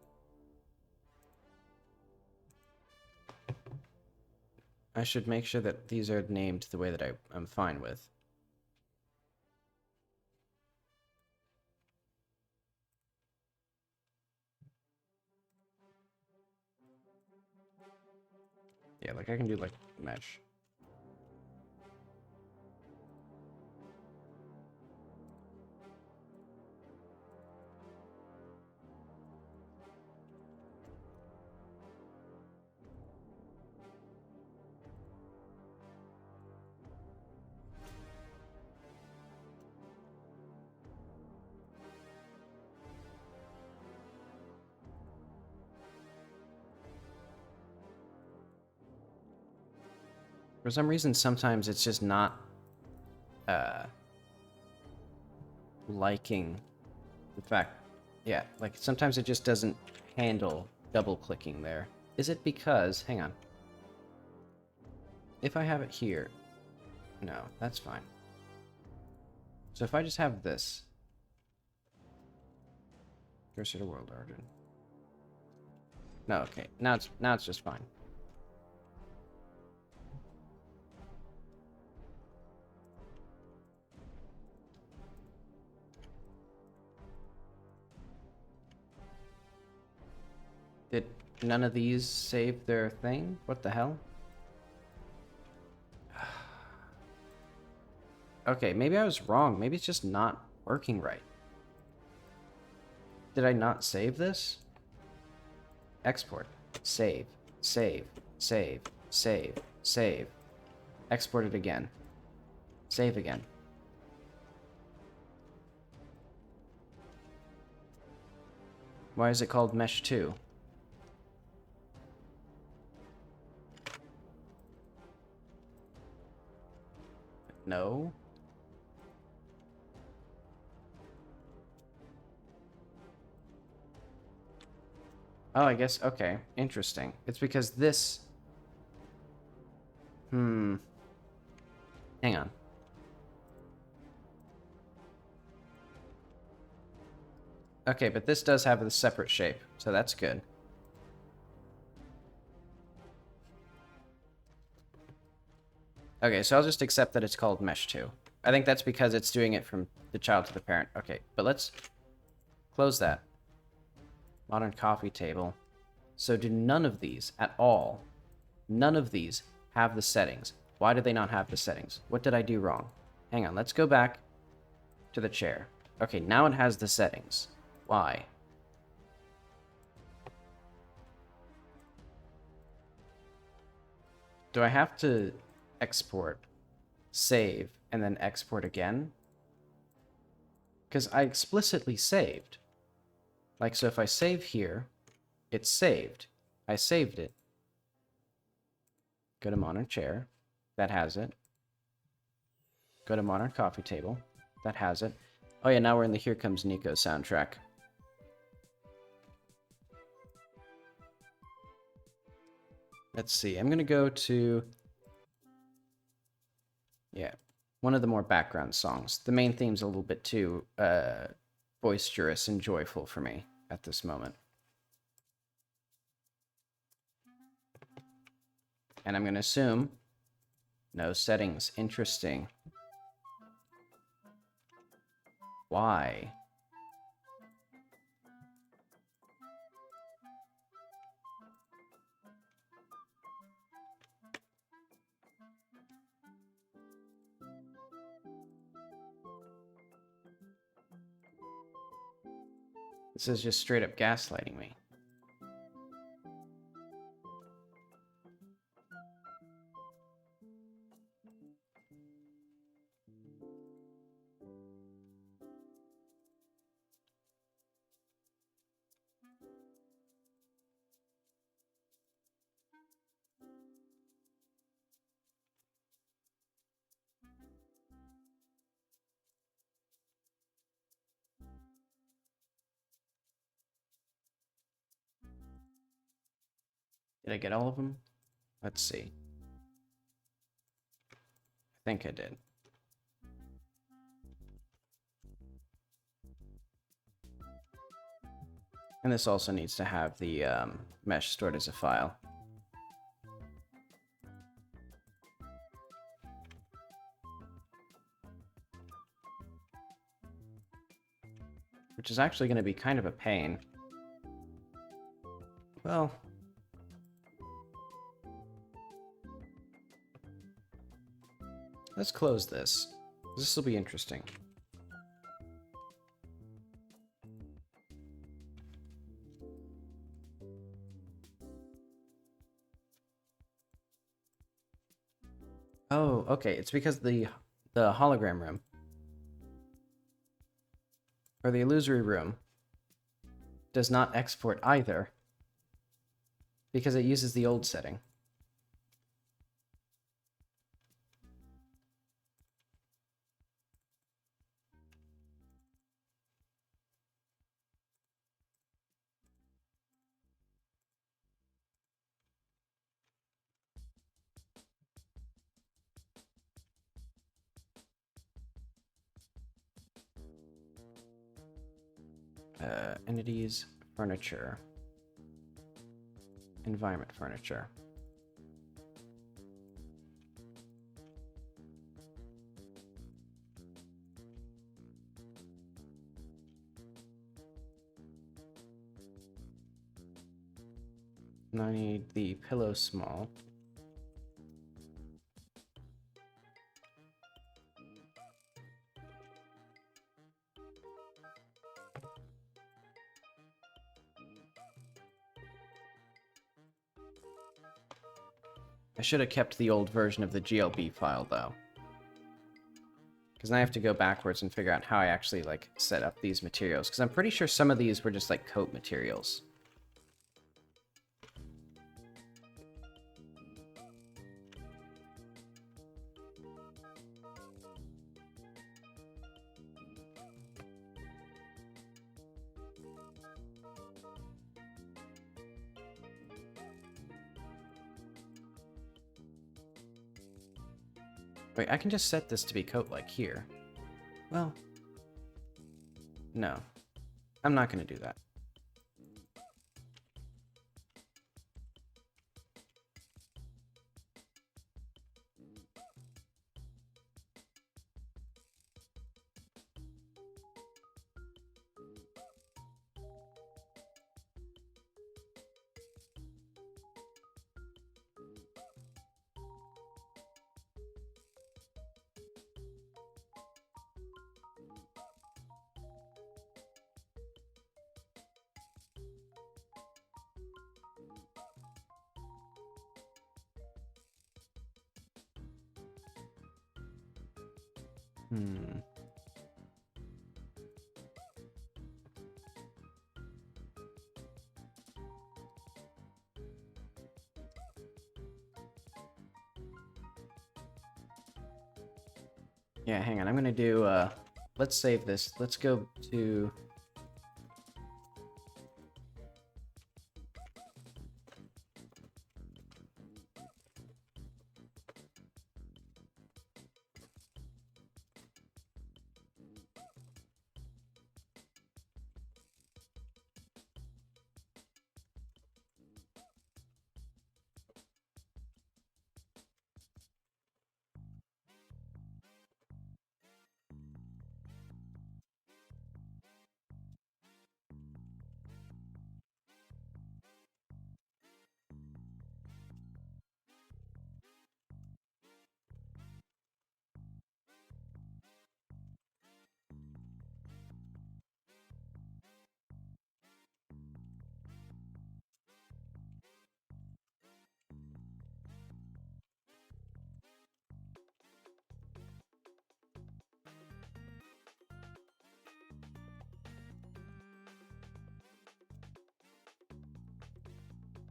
I should make sure that these are named the way that I'm fine with. Yeah, like I can do like mesh. For some reason, sometimes it's just not liking the fact, yeah, like sometimes it just doesn't handle double clicking there. Is it because, hang on, if I have it here, no, that's fine. So if I just have this, cursor to world origin. No, okay, now it's just fine. Did none of these save their thing? What the hell? Okay, maybe I was wrong. Maybe it's just not working right. Did I not save this? Export. Save. Save. Save. Save. Save. Export it again. Save again. Why is it called Mesh 2? No. Oh, I guess, okay. Interesting. It's because this... Hang on. Okay, but this does have a separate shape, so that's good. Okay, so I'll just accept that it's called Mesh 2. I think that's because it's doing it from the child to the parent. Okay, but let's close that. Modern coffee table. So do none of these at all, none of these have the settings? Why do they not have the settings? What did I do wrong? Hang on, let's go back to the chair. Okay, now it has the settings. Why? Do I have to export, save, and then export again? Because I explicitly saved. Like, so if I save here, it's saved. I saved it. Go to modern chair. That has it. Go to modern coffee table. That has it. Oh yeah, now we're in the Here Comes Nico soundtrack. Let's see. I'm going to go to... Yeah. one of the more background songs. The main theme's a little bit too boisterous and joyful for me at this moment. And I'm going to assume no settings. Interesting. Why? This is just straight up gaslighting me. Did I get all of them? Let's see. I think I did. And this also needs to have the mesh stored as a file. Which is actually going to be kind of a pain. Well, let's close this. This will be interesting. Oh, okay. It's because the hologram room or the illusory room does not export either because it uses the old setting. Entities, furniture, environment furniture. And I need the pillow small. I should have kept the old version of the GLB file, though. Because now I have to go backwards and figure out how I actually, like, set up these materials. Because I'm pretty sure some of these were just, like, coat materials. Wait, I can just set this to be coat like here. Well, no. I'm not going to do that. Yeah, hang on. I'm going to do, let's save this. Let's go to...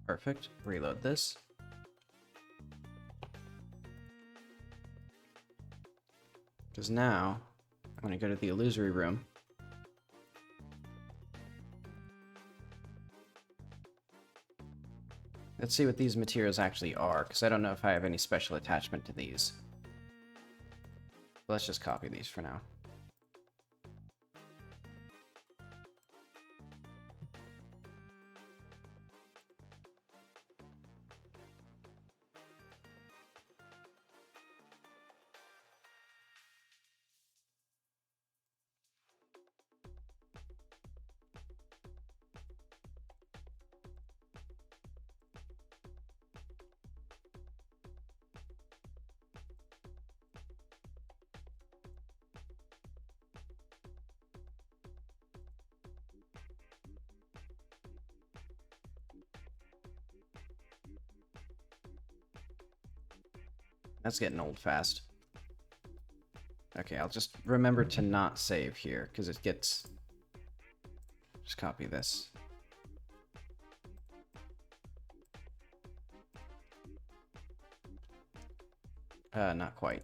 Perfect. Reload this. Because now, I'm going to go to the illusory room. Let's see what these materials actually are, because I don't know if I have any special attachment to these. But let's just copy these for now. That's getting old fast. Okay, I'll just remember to not save here, because it gets... Just copy this. Not quite.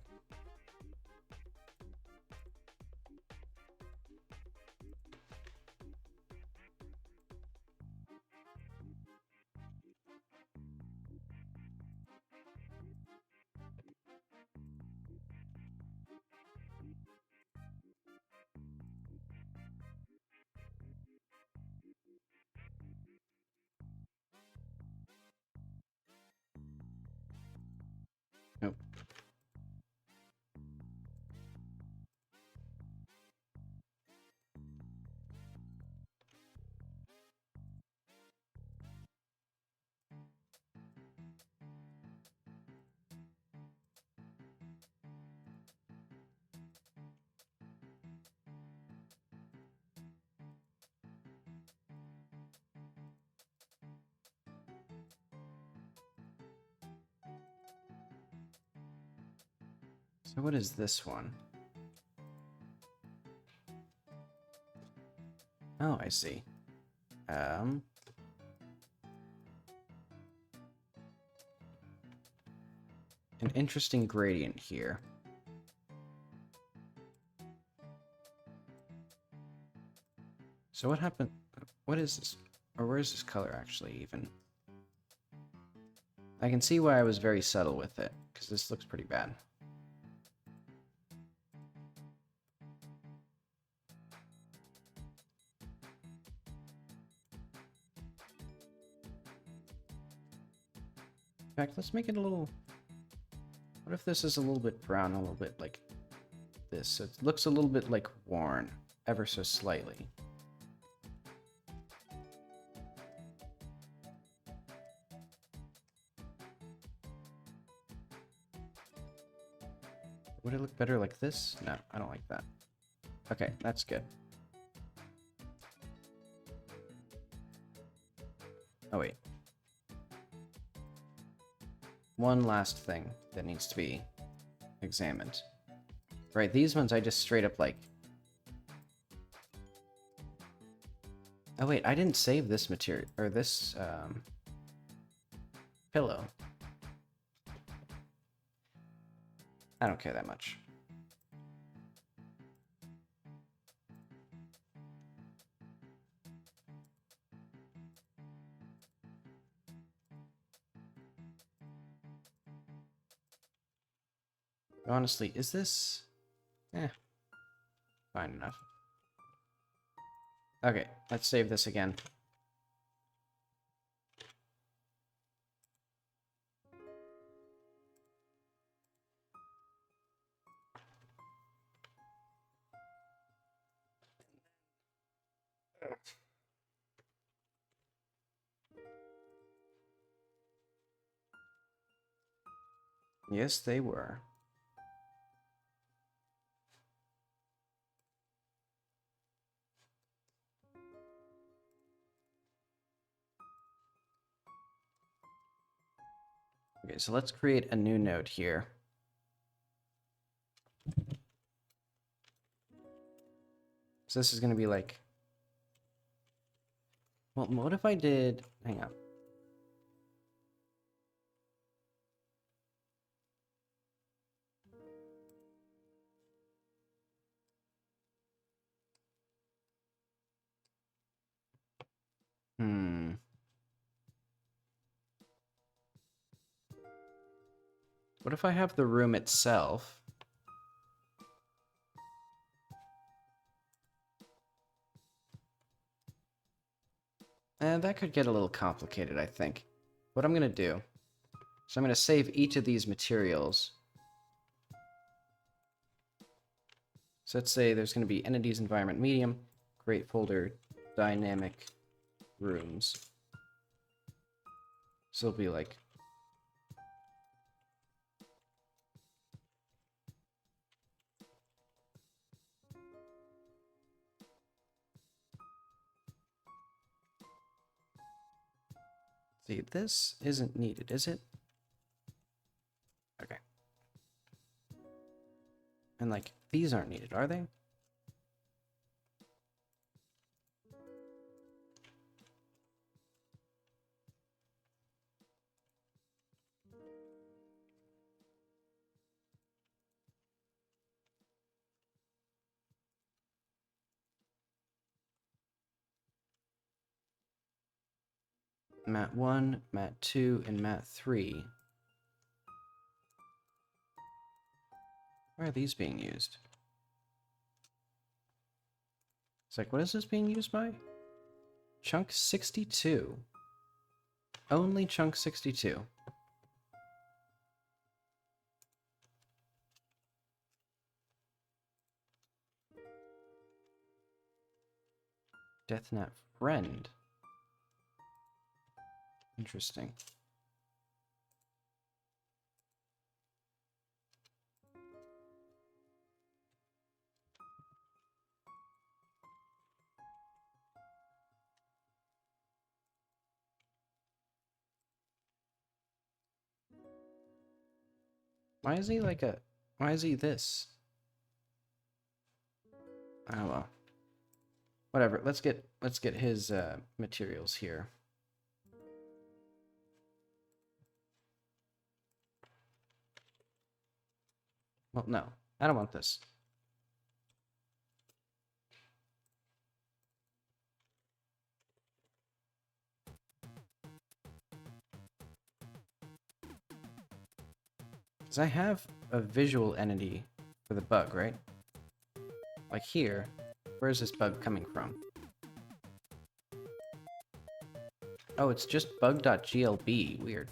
Nope. So what is this one? Oh, I see. An interesting gradient here. So what happened? What is this? Or where is this color actually even? I can see why I was very subtle with it, because this looks pretty bad. In fact, let's make it a little... What if this is a little bit brown, a little bit like this? So it looks a little bit like worn, ever so slightly. Would it look better like this? No, I don't like that. Okay, that's good. Oh, wait. One last thing that needs to be examined. Right, these ones I just straight up like... Oh wait, I didn't save this material, or this, pillow. I don't care that much. Honestly, is this... fine enough. Okay, let's save this again. Yes, they were. Okay, so let's create a new node here. So this is going to be like... Well, what if I did... Hang on. Hmm. What if I have the room itself? That could get a little complicated, I think. What I'm going to do is I'm going to save each of these materials. So let's say there's going to be entities, environment, medium, create folder, dynamic rooms. So it'll be like see, this isn't needed, is it? Okay. And like, these aren't needed, are they? Mat 1, Mat 2, and Mat 3. Why are these being used? It's like, what is this being used by? Chunk 62. Only chunk 62. Deathnap friend. Interesting. Why is he like a... Why is he this? Oh well. Whatever. Let's get his materials here. Well, no. I don't want this. Because I have a visual entity for the bug, right? Like here. Where's this bug coming from? Oh, it's just bug.glb. Weird.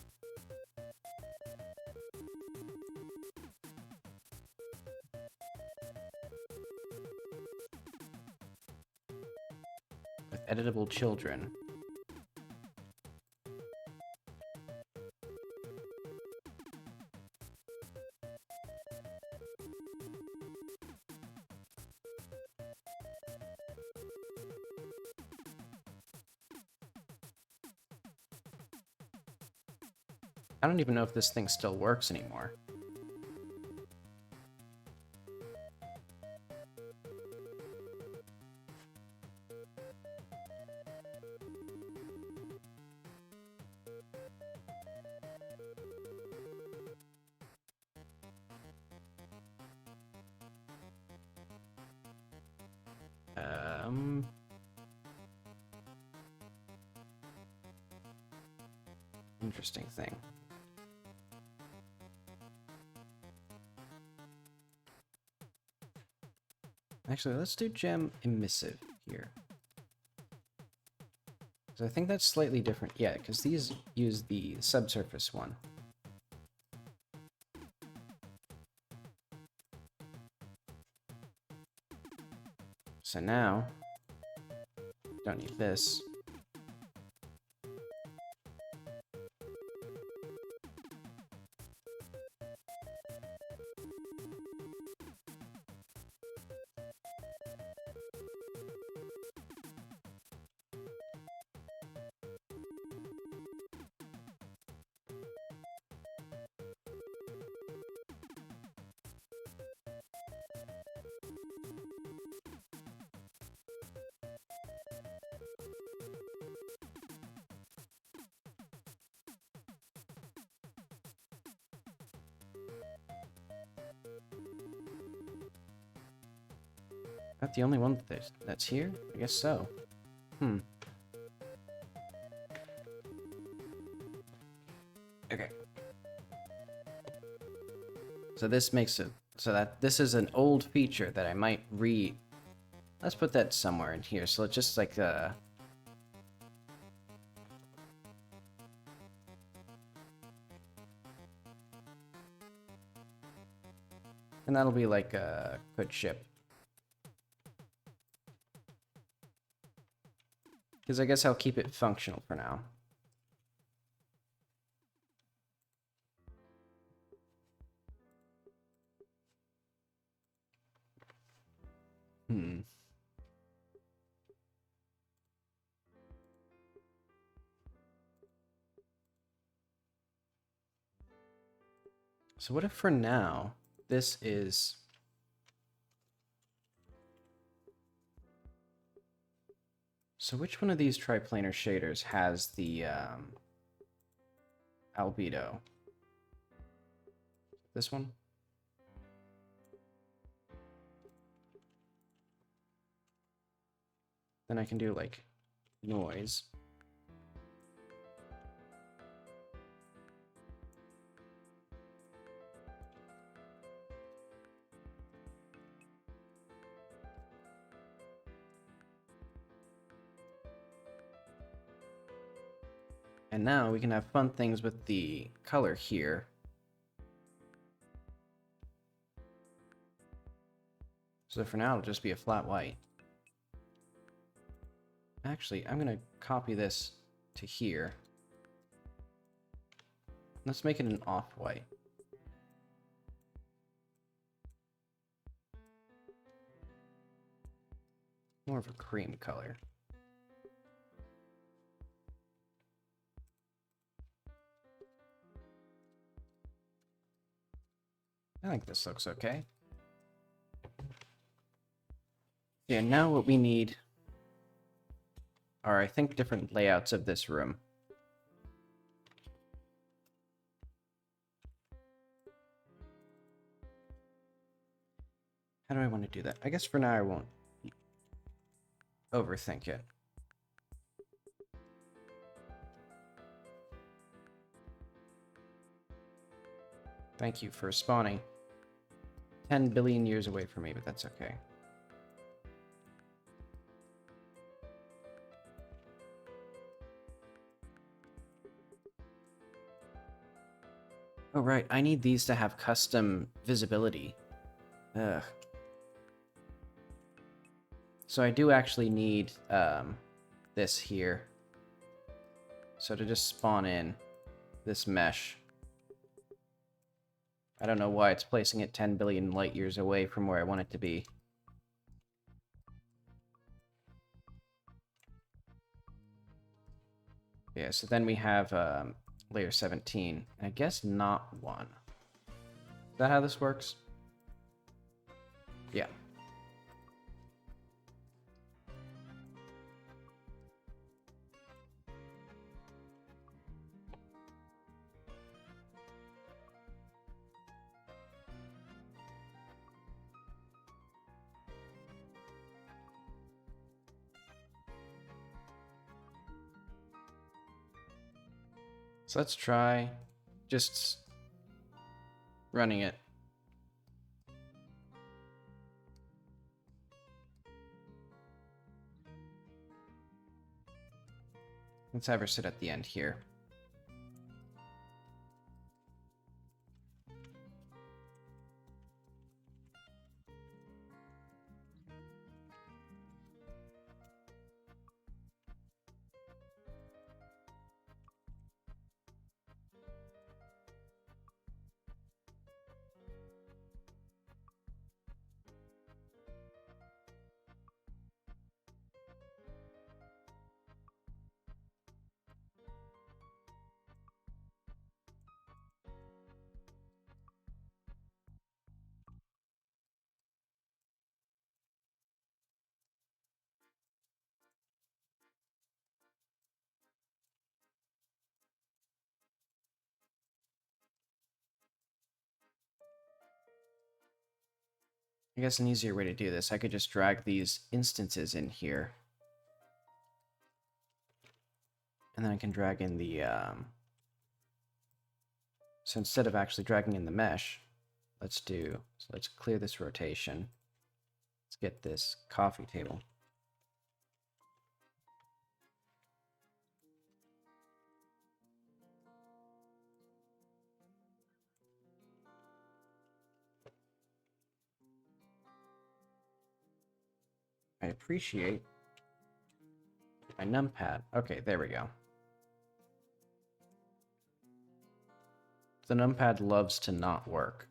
With editable children. I don't even know if this thing still works anymore. Interesting thing. Actually, let's do gem emissive here. So I think that's slightly different. Yeah, because these use the subsurface one. So now, don't need this. That the only one that's here? I guess so. Hmm. Okay. So this makes it so that this is an old feature that I might let's put that somewhere in here. So it's just like and that'll be like a good ship. Because I guess I'll keep it functional for now. So what if for now, this is... So which one of these triplanar shaders has the albedo? This one? Then I can do like noise. And now we can have fun things with the color here. So for now, it'll just be a flat white. Actually, I'm gonna copy this to here. Let's make it an off-white. More of a cream color. I think this looks okay. Yeah, now what we need are, I think, different layouts of this room. How do I want to do that? I guess for now I won't overthink it. Thank you for spawning 10 billion years away from me, but that's okay. Oh, right. I need these to have custom visibility. Ugh. So I do actually need this here. So to just spawn in this mesh. I don't know why it's placing it 10 billion light years away from where I want it to be. Yeah, so then we have layer 17. And I guess not 1. Is that how this works? Yeah. So let's try just running it. Let's have her sit at the end here. I guess an easier way to do this, I could just drag these instances in here. And then I can drag in the So instead of actually dragging in the mesh, let's clear this rotation. Let's get this coffee table. I appreciate my numpad. Okay, there we go. The numpad loves to not work.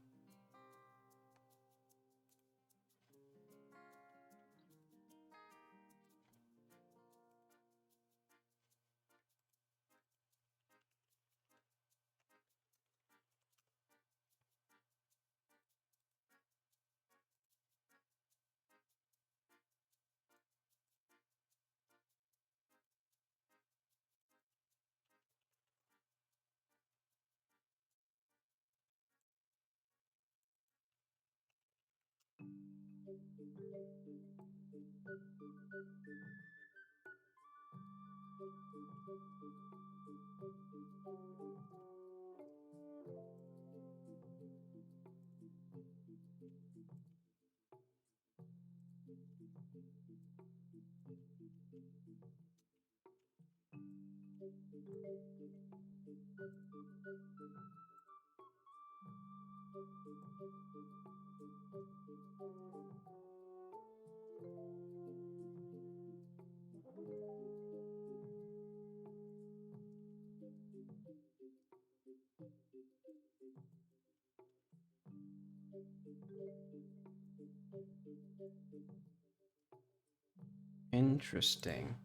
Interesting.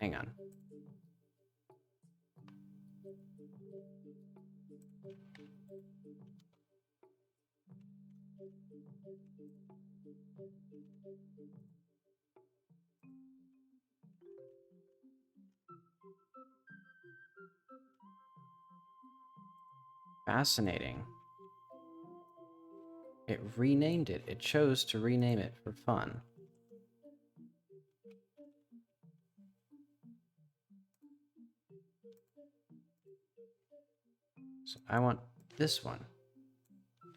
Hang on. Fascinating. It renamed it. It chose to rename it for fun. So I want this one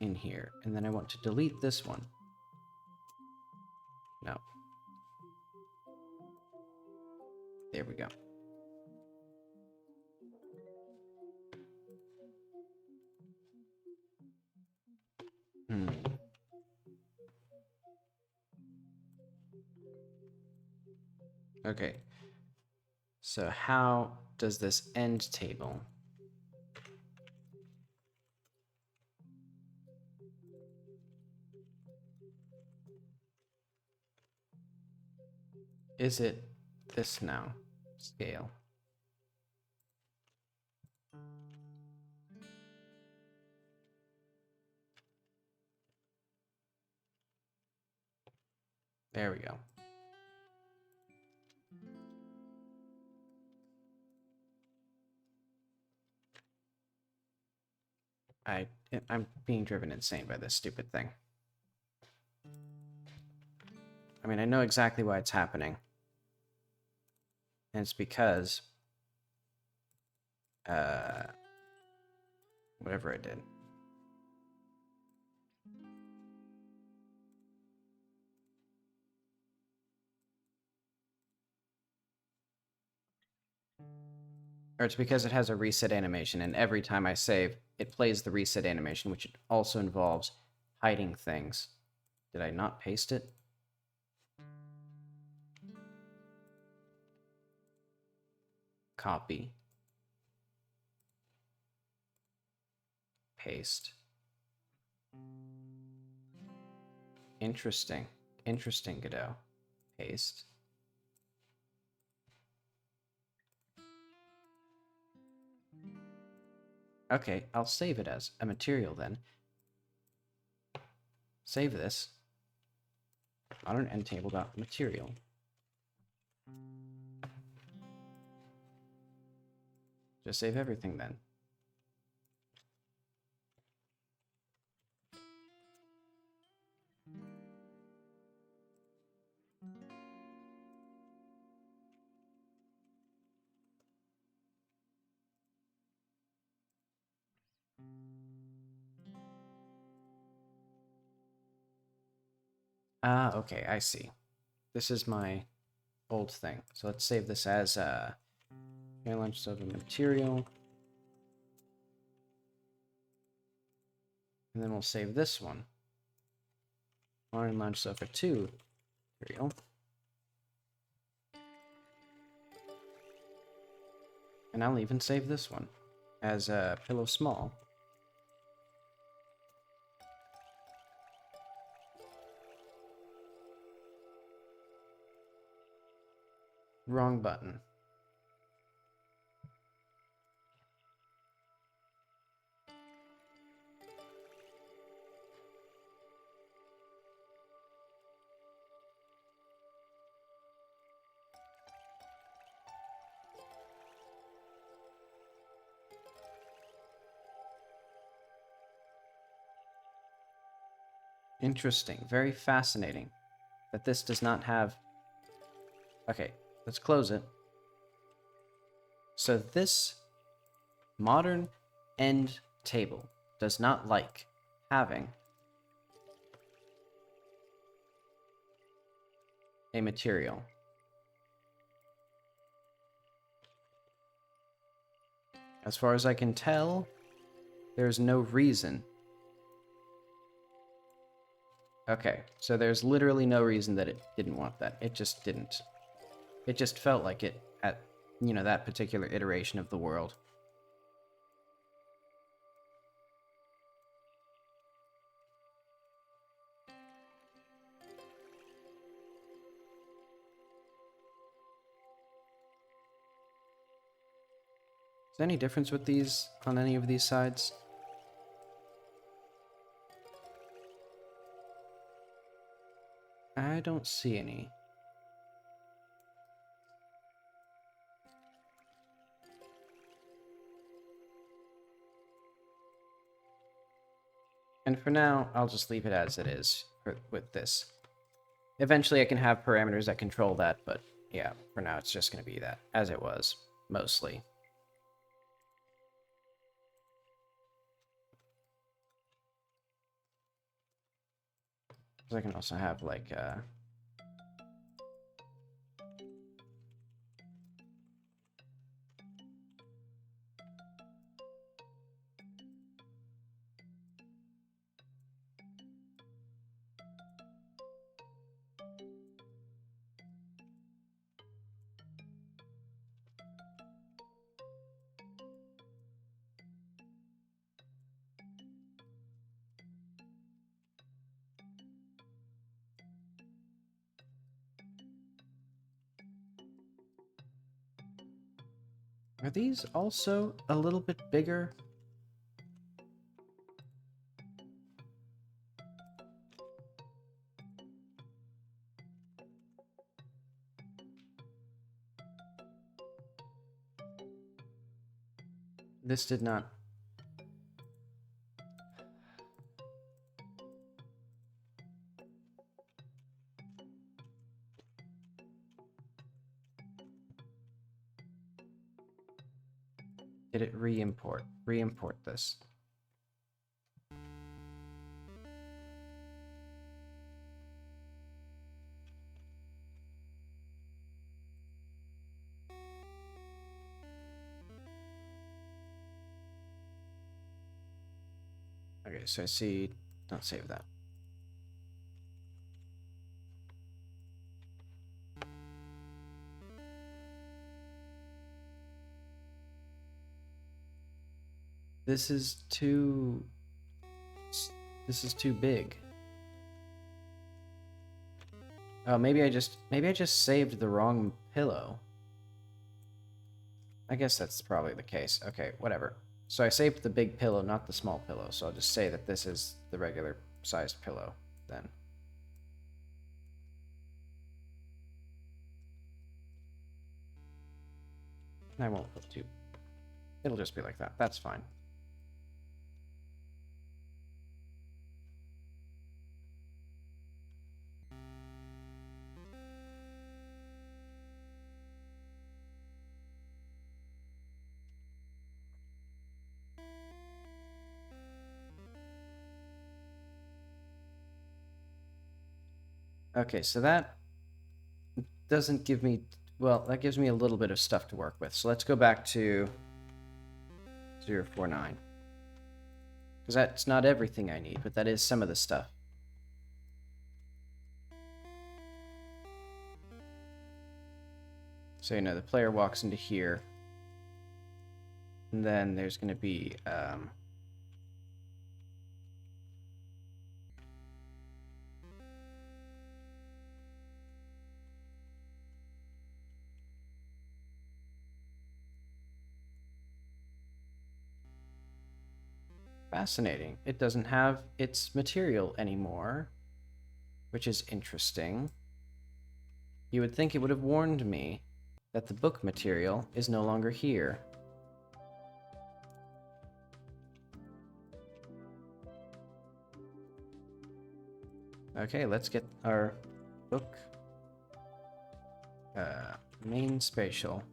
in here, and then I want to delete this one. No. There we go. Okay. So how does this end table? Is it this now? Scale. There we go. I'm being driven insane by this stupid thing. I mean, I know exactly why it's happening. And it's because whatever I did. Or it's because it has a reset animation, and every time I save, it plays the reset animation, which also involves hiding things. Did I not paste it? Copy. Paste. Interesting. Interesting, Godot. Paste. Okay, I'll save it as a material then. Save this. Modern end table.material. Just save everything then. Ah, okay, I see. This is my old thing. So let's save this as airlines of a material. And then we'll save this one. Modern lounge sofa 2 material. And I'll even save this one as a pillow small. Wrong button. Interesting. Very fascinating that this does not have... Okay, let's close it. So this modern end table does not like having a material. As far as I can tell, there's no reason. Okay, so there's literally no reason that it didn't want that. It just didn't. It just felt like it at, you know, that particular iteration of the world. Is there any difference with these on any of these sides? I don't see any. And for now, I'll just leave it as it is with this. Eventually I can have parameters that control that, but yeah, for now it's just going to be that, as it was, mostly. I can also have, like, are these also a little bit bigger? This did not... Did it re-import? Re-import this. Okay, so I see... Don't save that. This is too... This is too big. Oh, maybe I just saved the wrong pillow. I guess that's probably the case. Okay, whatever. So I saved the big pillow, not the small pillow, so I'll just say that this is the regular sized pillow then. I won't put two. It'll just be like that. That's fine. Okay, so that doesn't give me... Well, that gives me a little bit of stuff to work with. So let's go back to 049. Because that's not everything I need, but that is some of the stuff. So, you know, the player walks into here. And then there's going to be... fascinating. It doesn't have its material anymore, which is interesting. You would think it would have warned me that the book material is no longer here. Okay, let's get our book. Main spatial.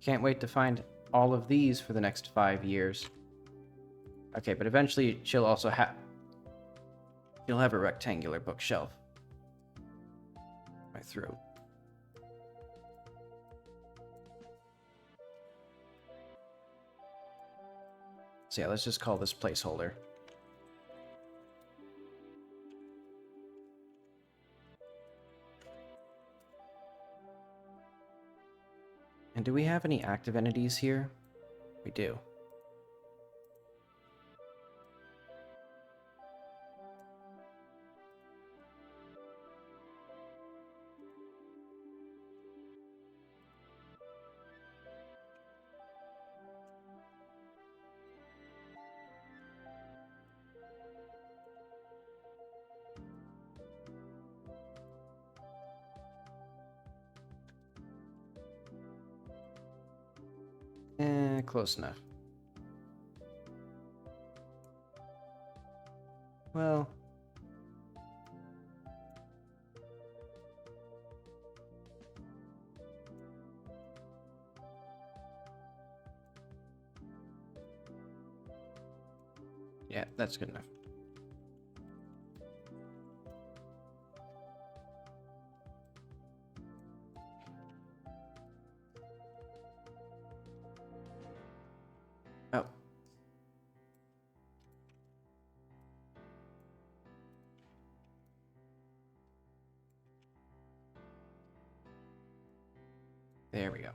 Can't wait to find all of these for the next 5 years. Okay, but eventually she'll also have... You'll have a rectangular bookshelf. My throat. So yeah, let's just call this placeholder. And do we have any active entities here? We do. Close enough. Well... yeah, that's good enough. Oh. There we go.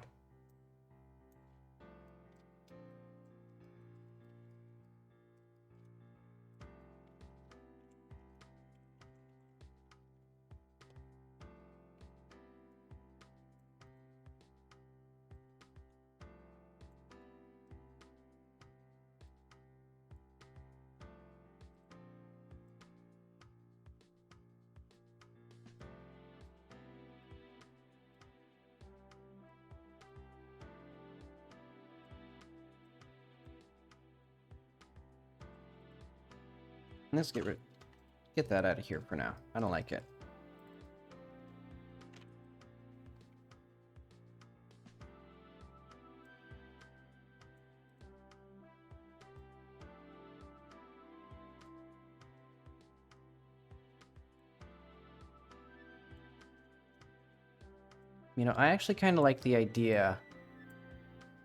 Let's get that out of here for now. I don't like it. You know, I actually kind of like the idea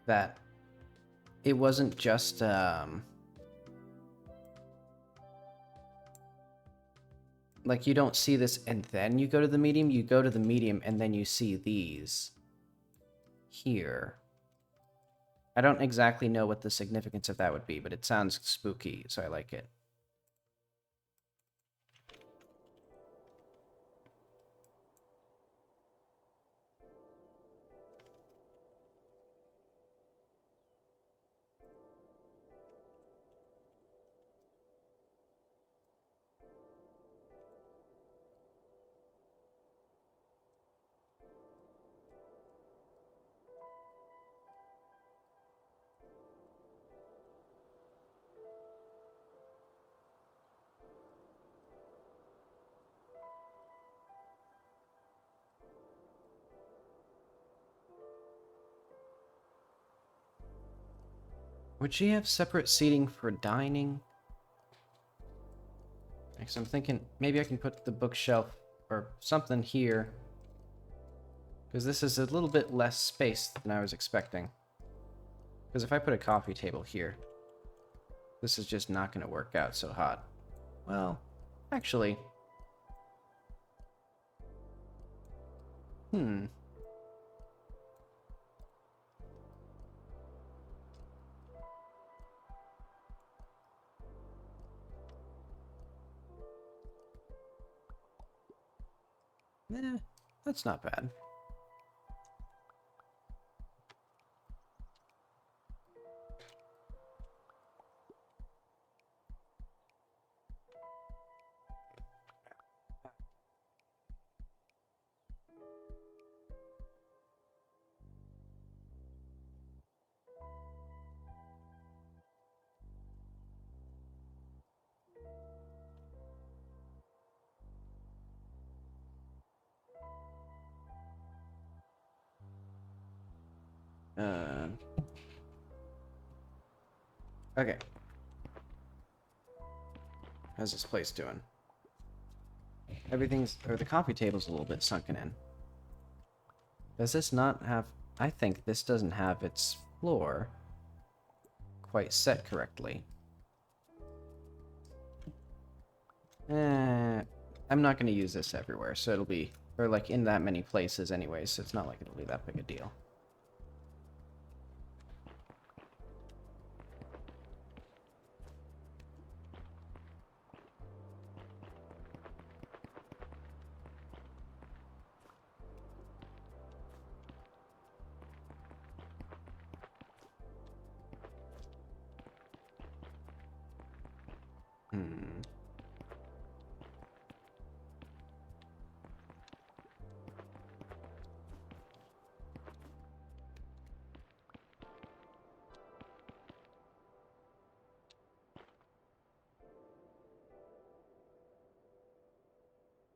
that it wasn't just, like, you don't see this and then you go to the medium. You go to the medium and then you see these here. I don't exactly know what the significance of that would be, but it sounds spooky, so I like it. Would she have separate seating for dining? Because I'm thinking maybe I can put the bookshelf or something here. Because this is a little bit less space than I was expecting. Because if I put a coffee table here, this is just not going to work out so hot. Well, actually... that's not bad. Okay. How's this place doing? Everything's... or the coffee table's a little bit sunken in. Does this not have... I think this doesn't have its floor quite set correctly. I'm not going to use this everywhere, so it'll be... or like in that many places anyway, so it's not like it'll be that big a deal.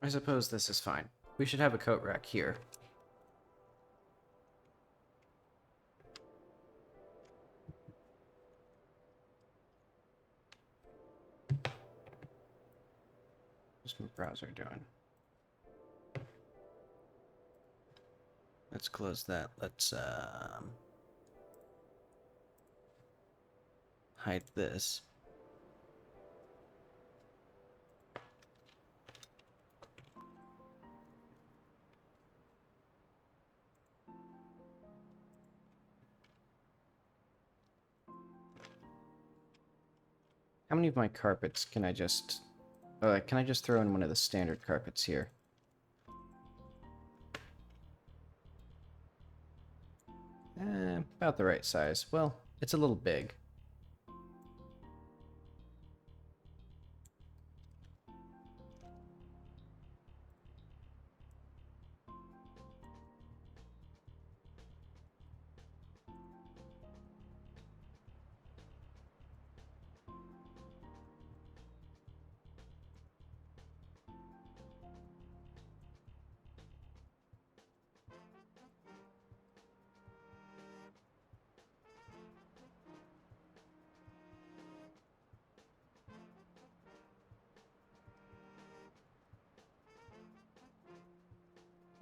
I suppose this is fine. We should have a coat rack here. What's my browser doing? Let's close that. Let's hide this. How many of my carpets can I just... can I just throw in one of the standard carpets here? About the right size. Well, it's a little big.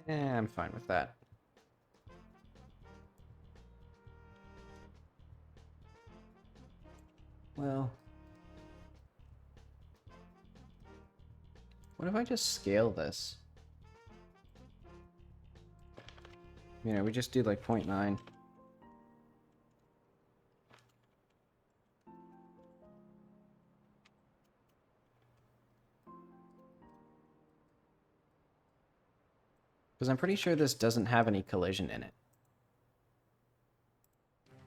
I'm fine with that. Well... what if I just scale this? You know, we just do like 0.9. Because I'm pretty sure this doesn't have any collision in it.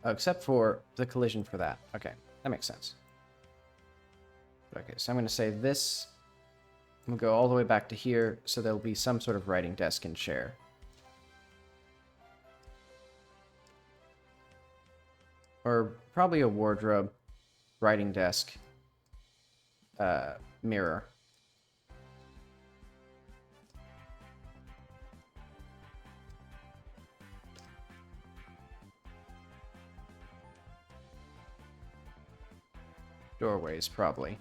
Oh, except for the collision for that. Okay, that makes sense. Okay, so I'm going to say this. I'm going to go all the way back to here, so there'll be some sort of writing desk and chair. Or probably a wardrobe, writing desk, mirror. doorways, probably.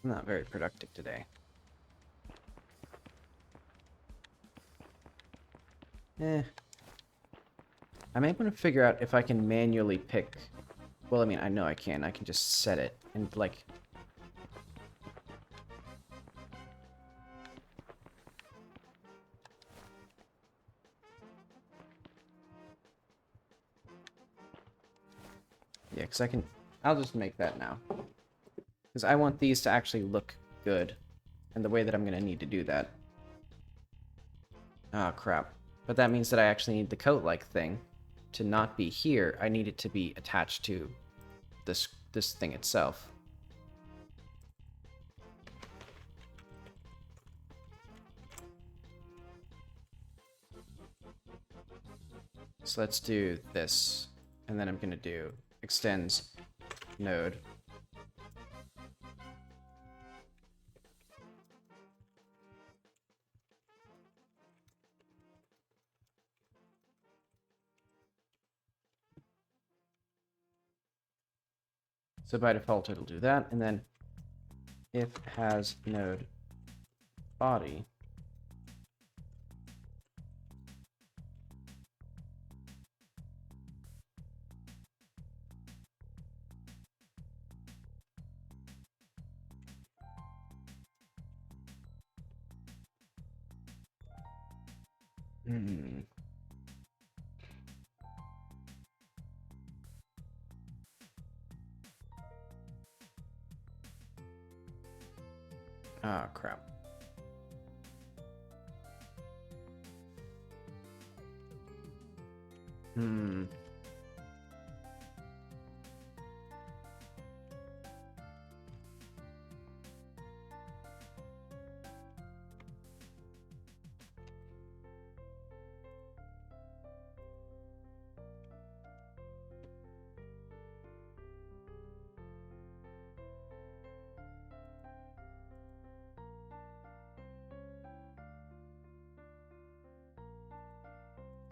I'm not very productive today. I'm able to figure out if I can manually pick... Well, I mean, I know I can. I can just set it and, like... Yeah, because I can... I'll just make that now. Because I want these to actually look good. And the way that I'm going to need to do that... Oh, crap. But that means that I actually need the coat-like thing to not be here. I need it to be attached to this thing itself. So let's do this. And then I'm going to do extends node. So by default, it'll do that. And then if has node body, Ah, crap.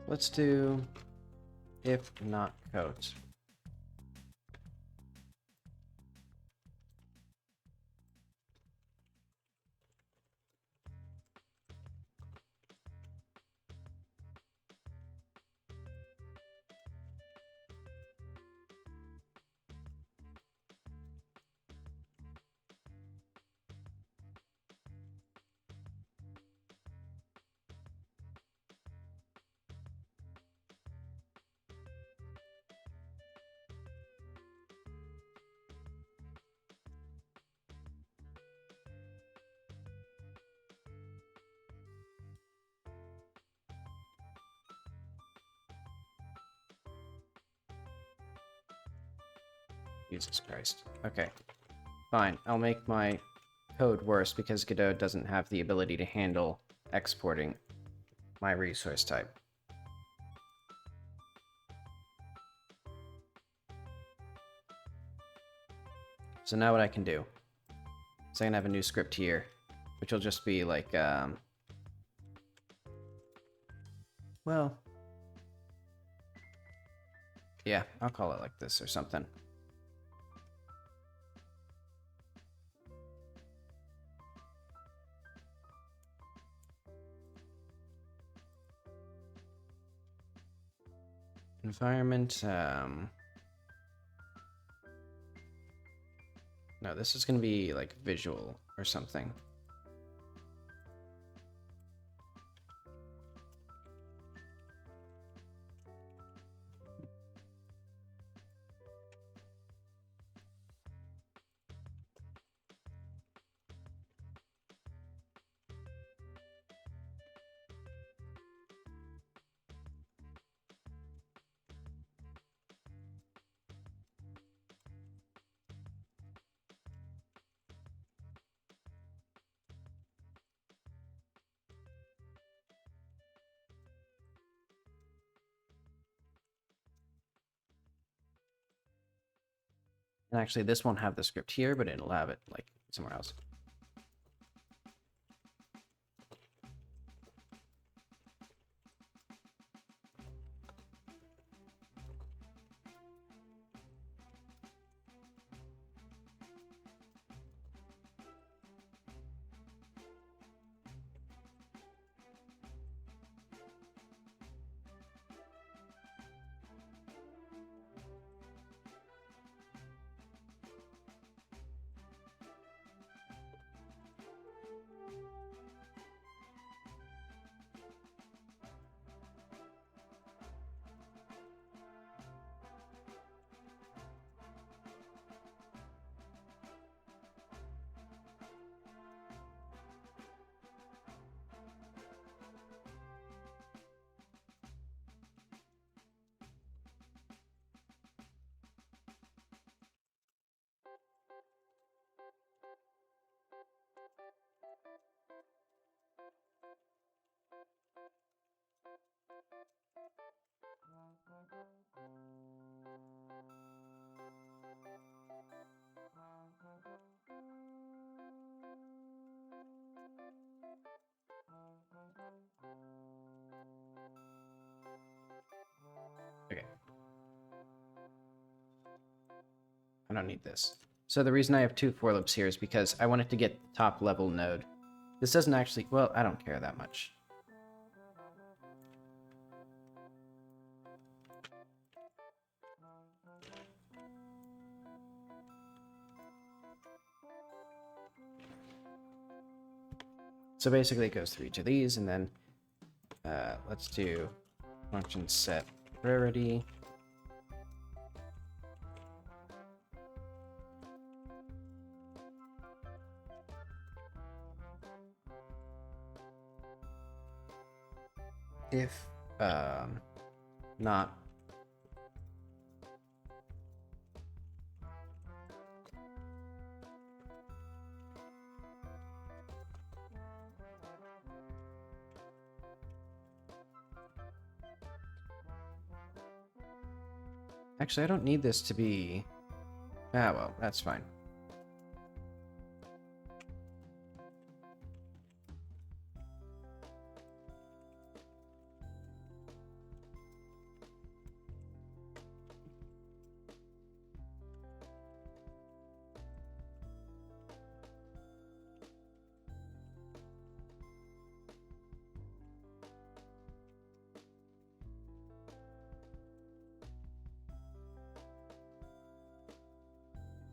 Let's do if not coat. Jesus Christ. Okay. Fine. I'll make my code worse because Godot doesn't have the ability to handle exporting my resource type. So now what I can do is I can have a new script here, which will just be like, well, yeah, I'll call it like this or something. Environment, no, this is gonna be like visual or something. And actually, this won't have the script here, but it'll have it like somewhere else. Okay. I don't need this. So the reason I have 2 for loops here is because I wanted to get the top level node. This doesn't actually, well, I don't care that much. So basically it goes through each of these, and then let's do function set rarity. If not actually, I don't need this to be... Ah, well, that's fine.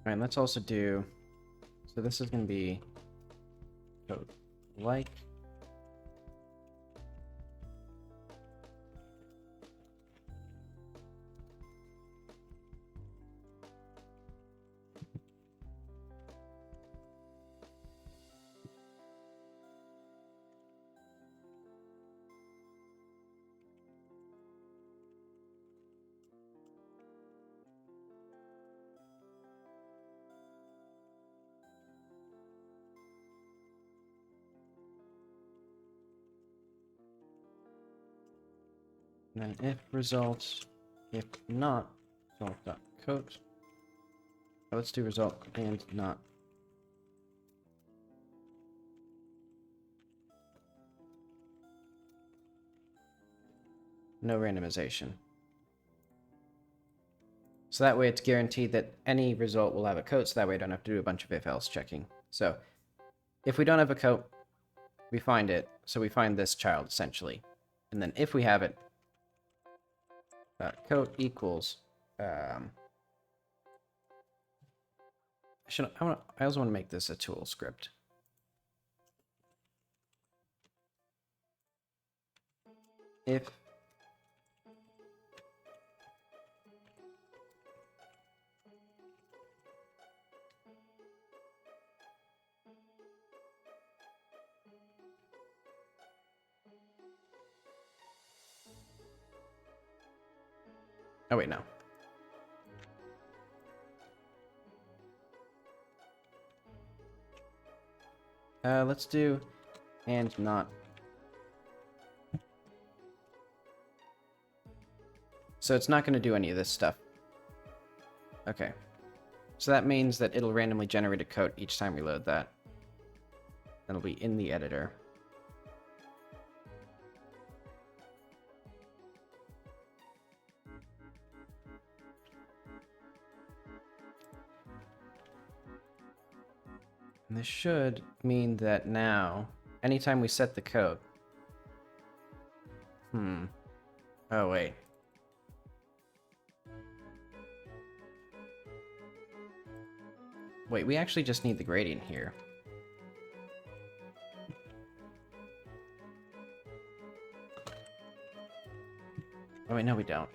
Alright, let's also do... So this is going to be code like. And then if results, if not, result.coat. Let's do result and not. No randomization. So that way it's guaranteed that any result will have a coat, so that way I don't have to do a bunch of if-else checking. So if we don't have a coat, we find it, so we find this child essentially. And then if we have it, coat equals I also want to make this a tool script. If oh wait, no. Let's do and not. So it's not going to do any of this stuff. Okay. So that means that it'll randomly generate a coat each time we load that. That'll be in the editor. And this should mean that now, anytime we set the coat... Oh, wait. Wait, we actually just need the gradient here. Oh, wait, no, we don't.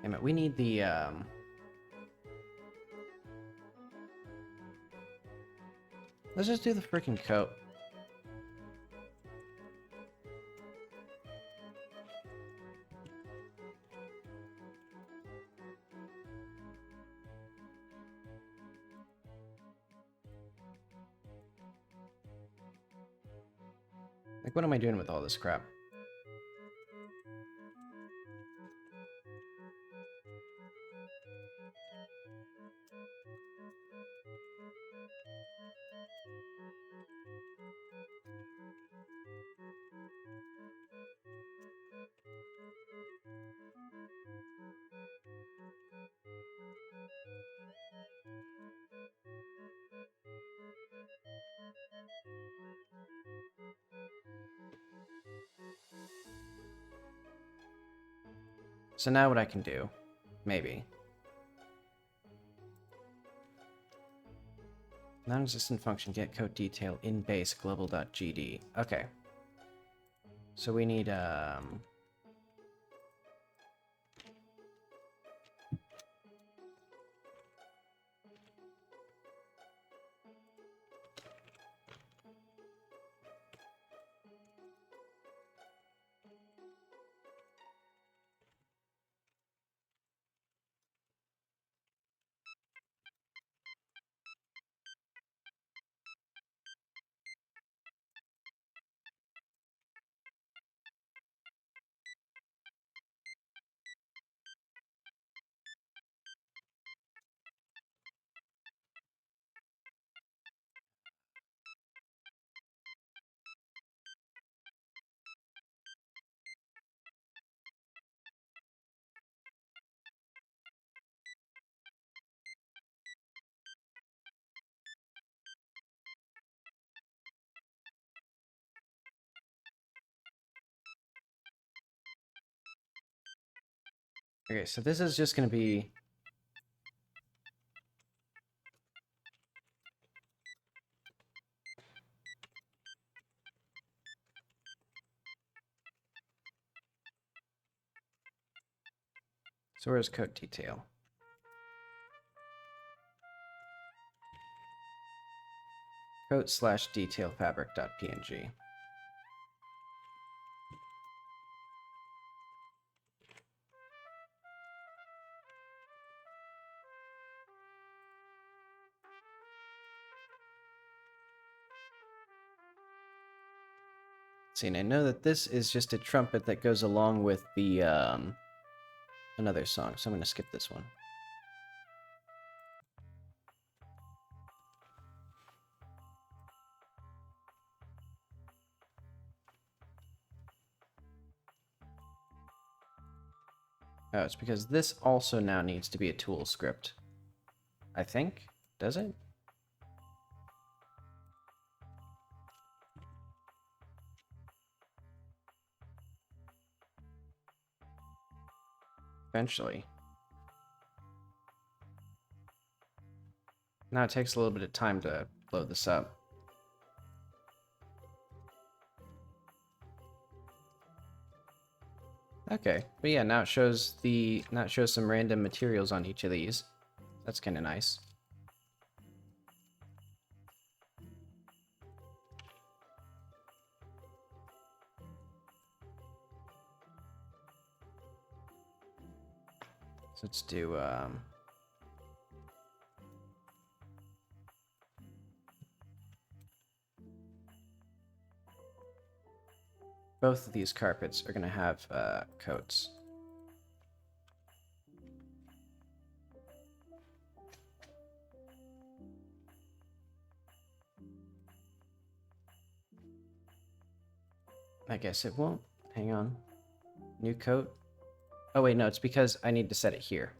Damn it, we need the, Let's just do the freaking coat. Like, what am I doing with all this crap? So now what I can do, maybe. Non-existent function get code detail in base global.gd. Okay. So we need Okay, so this is just going to be... So where's code detail? Coat slash detail fabric.png. See, and I know that this is just a trumpet that goes along with the, another song, so I'm going to skip this one. Oh, it's because this also now needs to be a tool script. I think? Does it? Eventually. Now it takes a little bit of time to load this up. Okay, but yeah, now it shows some random materials on each of these. That's kind of nice. So let's do both of these carpets are gonna have coats. I guess it won't. Hang on. New coat. Oh wait, no, it's because I need to set it here.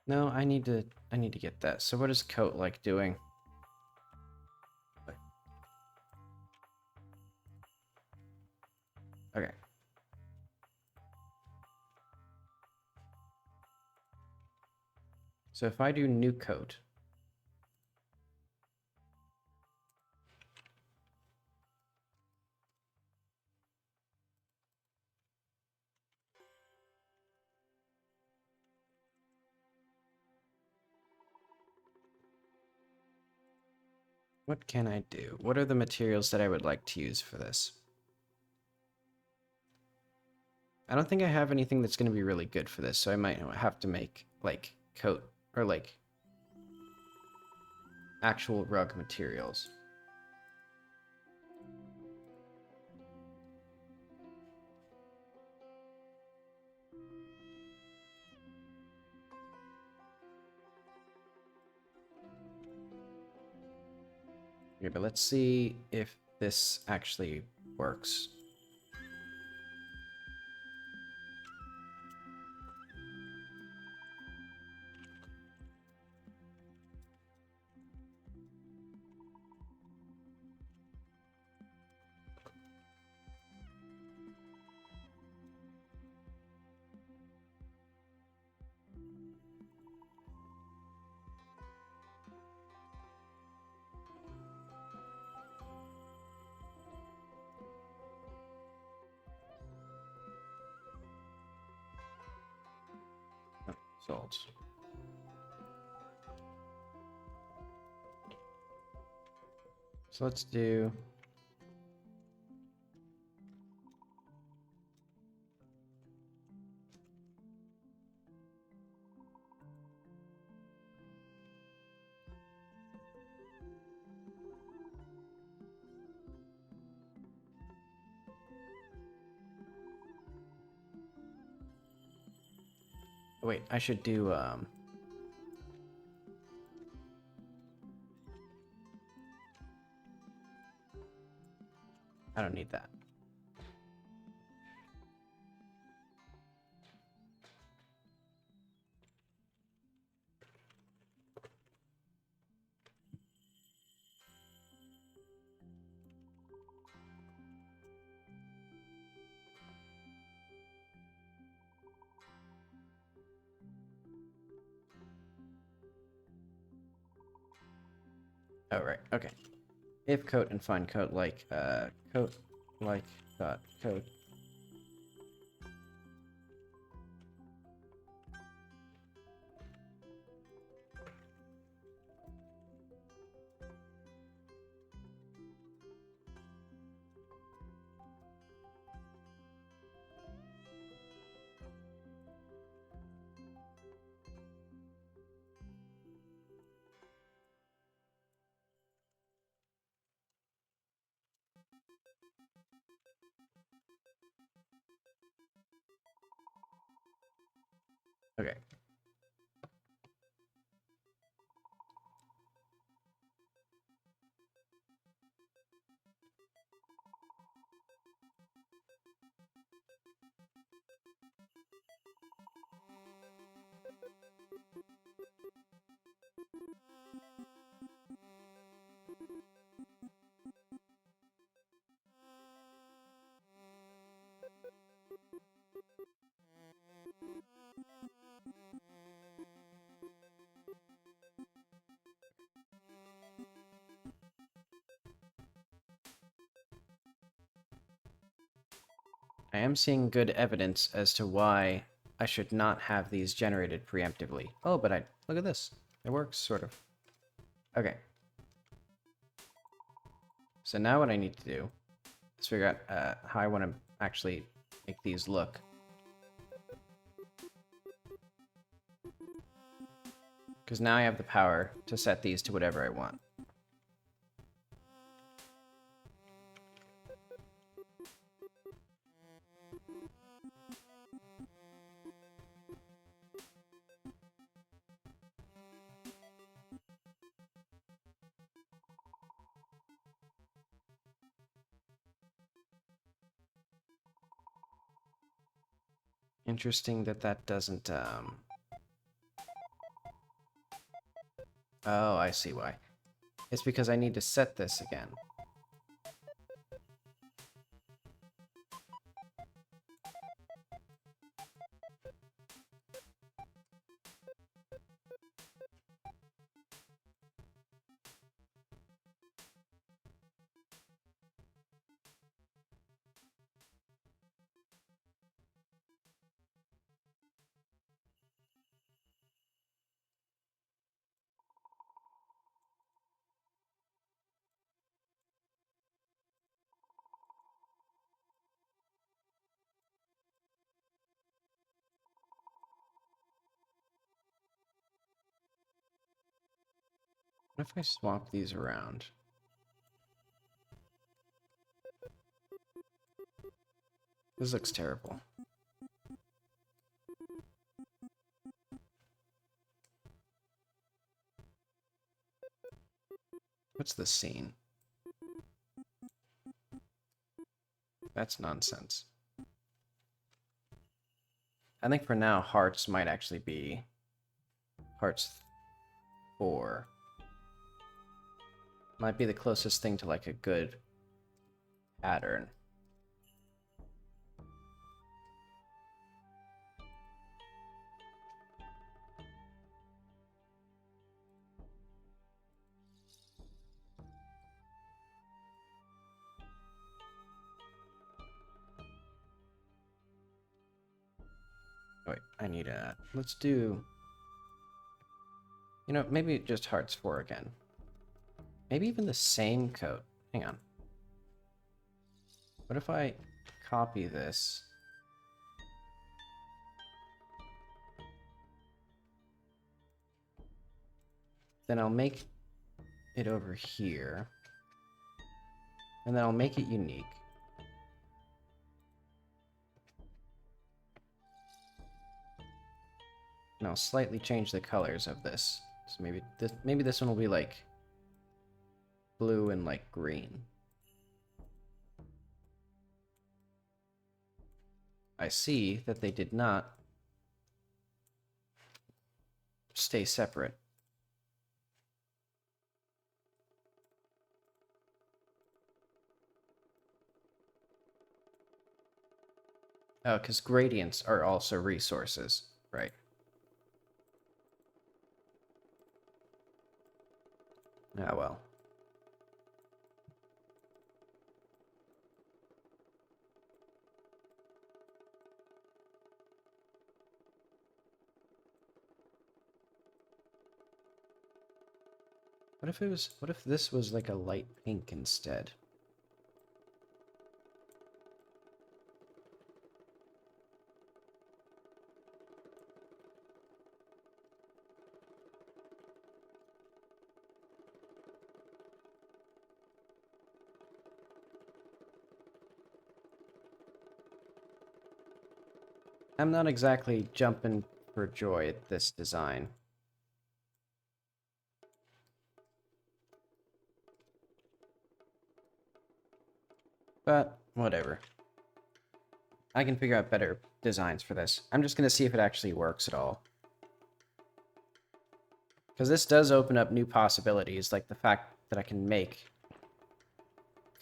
No, I need to get that. So what is coat like doing? Okay. So if I do new coat, what can I do? What are the materials that I would like to use for this? I don't think I have anything that's going to be really good for this, so I might have to make, like, coat, or, like, actual rug materials. Okay, but let's see if this actually works. Oh, sold. So let's do... Wait, I should do, I don't need that. Oh, right, okay. If coat and find coat like, coat like dot coat. Okay. I am seeing good evidence as to why I should not have these generated preemptively. Oh, but look at this. It works, sort of. Okay. So now what I need to do is figure out how I want to actually make these look. Because now I have the power to set these to whatever I want. Interesting that that doesn't, Oh, I see why. It's because I need to set this again. What if I swap these around? This looks terrible. What's the scene? That's nonsense. I think for now, hearts might actually be hearts 4. Might be the closest thing to like a good pattern. Wait, I need a... Let's do... You know, maybe just hearts 4 again. Maybe even the same code. Hang on. What if I copy this? Then I'll make it over here. And then I'll make it unique. And I'll slightly change the colors of this. So maybe this one will be like blue and like green. I see that they did not stay separate. Oh, because gradients are also resources, right? Ah, well. What if this was like a light pink instead? I'm not exactly jumping for joy at this design. But, whatever. I can figure out better designs for this. I'm just going to see if it actually works at all. Because this does open up new possibilities, like the fact that I can make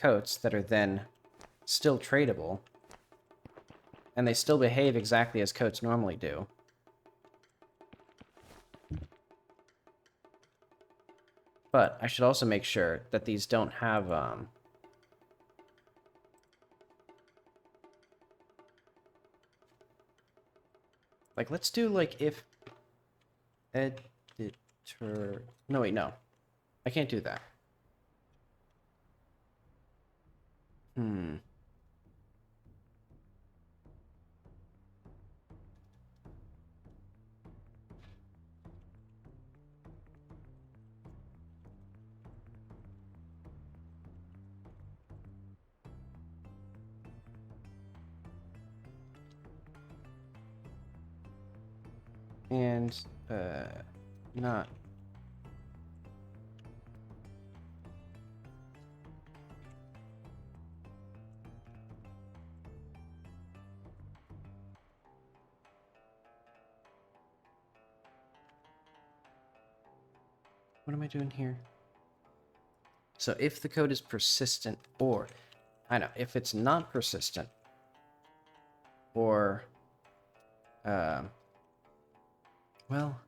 coats that are then still tradable, and they still behave exactly as coats normally do. But I should also make sure that these don't have, like, let's do, like, if editor... No, wait, no. I can't do that. Hmm. And, not... What am I doing here? So if the code is persistent, or I know if it's not persistent, or well,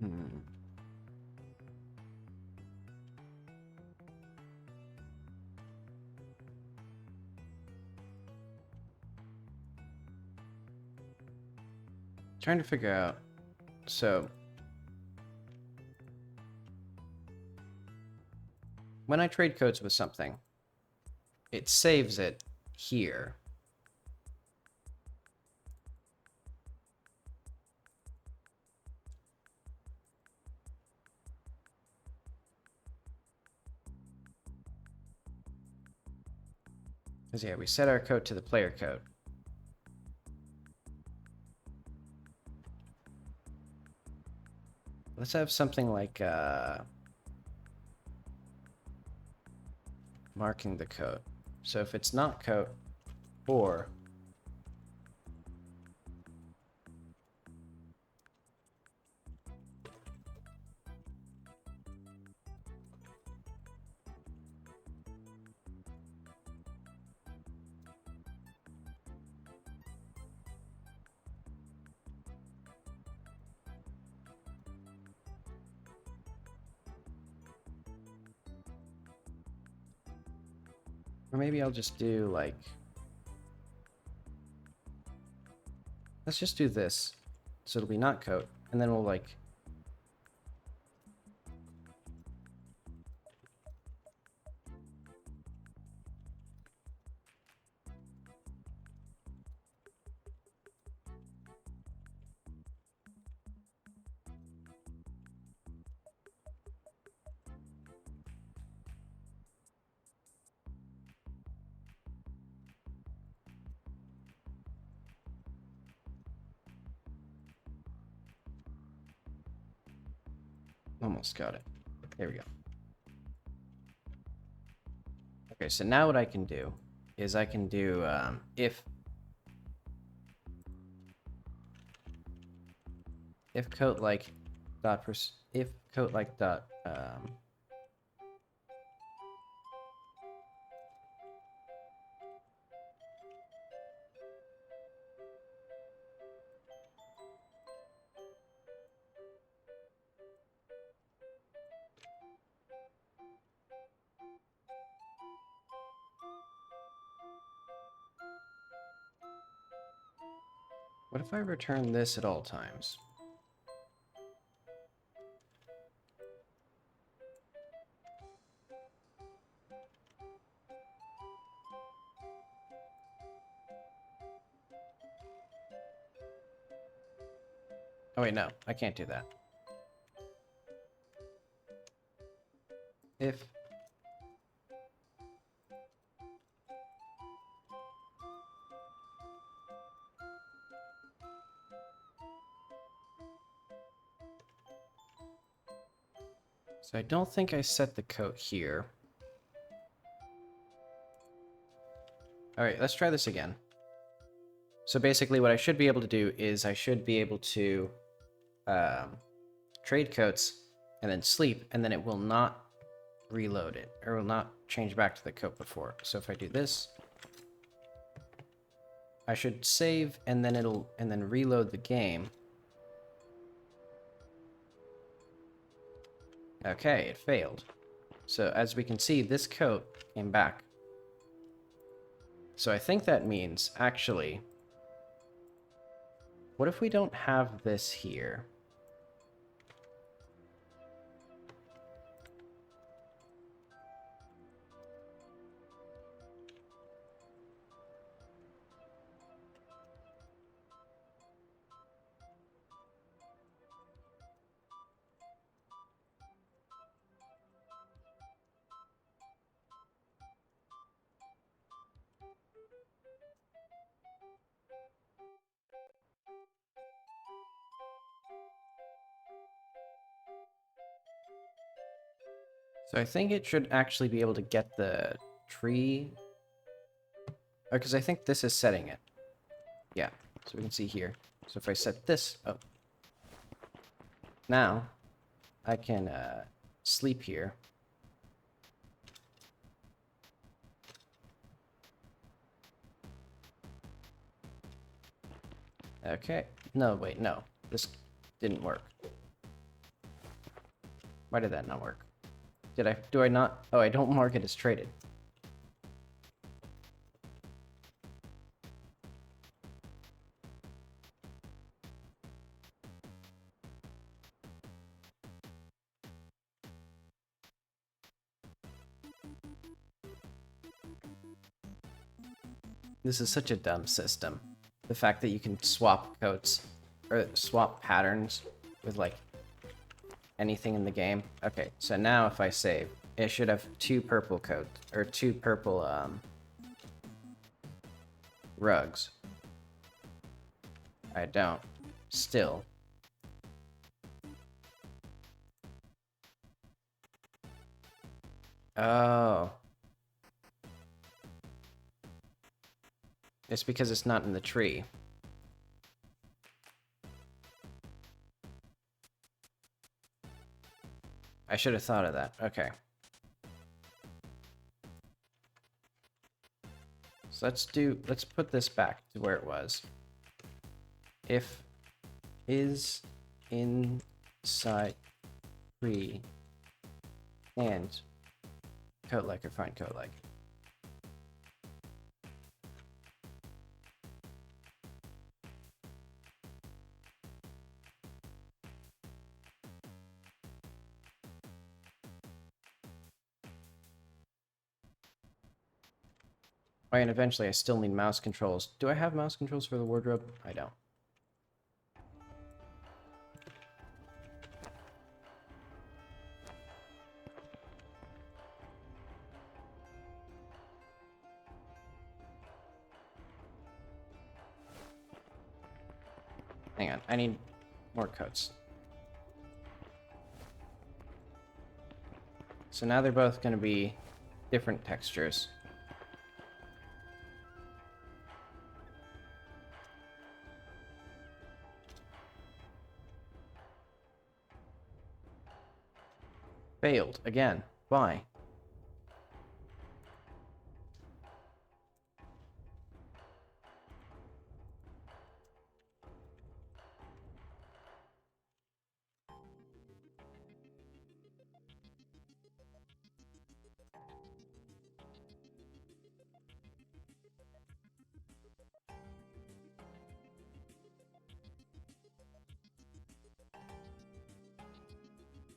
hmm. Trying to figure out. So when I trade codes with something, it saves it here. Because yeah, we set our code to the player code. Let's have something like marking the code. So if it's not code, or maybe I'll just do like, let's just do this. So it'll be not code, and then we'll like, almost got it. There we go. Okay, so now what I can do is I can do if coat like dot if coat like dot what if I return this at all times? Oh wait, no, I can't do that. If so I don't think I set the coat here. All right, let's try this again. So basically what I should be able to do is I should be able to trade coats and then sleep, and then it will not reload it, or will not change back to the coat before. So if I do this, I should save, and then reload the game. Okay, it failed. So as we can see, this coat came back. So I think that means, actually, what if we don't have this here? So I think it should actually be able to get the tree. Because I think this is setting it. Yeah, so we can see here. So if I set this up, now I can sleep here. Okay. No, wait, no. This didn't work. Why did that not work? Do I not? Oh, I don't mark it as traded. This is such a dumb system. The fact that you can swap coats, or swap patterns with, like, anything in the game. Okay, so now if I save, it should have 2 purple coats, or 2 purple, rugs. I don't. Still. Oh. It's because it's not in the tree. I should have thought of that. Okay. So let's put this back to where it was. If is inside tree and coat like or find coat like. Oh, and eventually I still need mouse controls. Do I have mouse controls for the wardrobe? I don't. Hang on, I need more coats. So now they're both going to be different textures. Failed again. Why?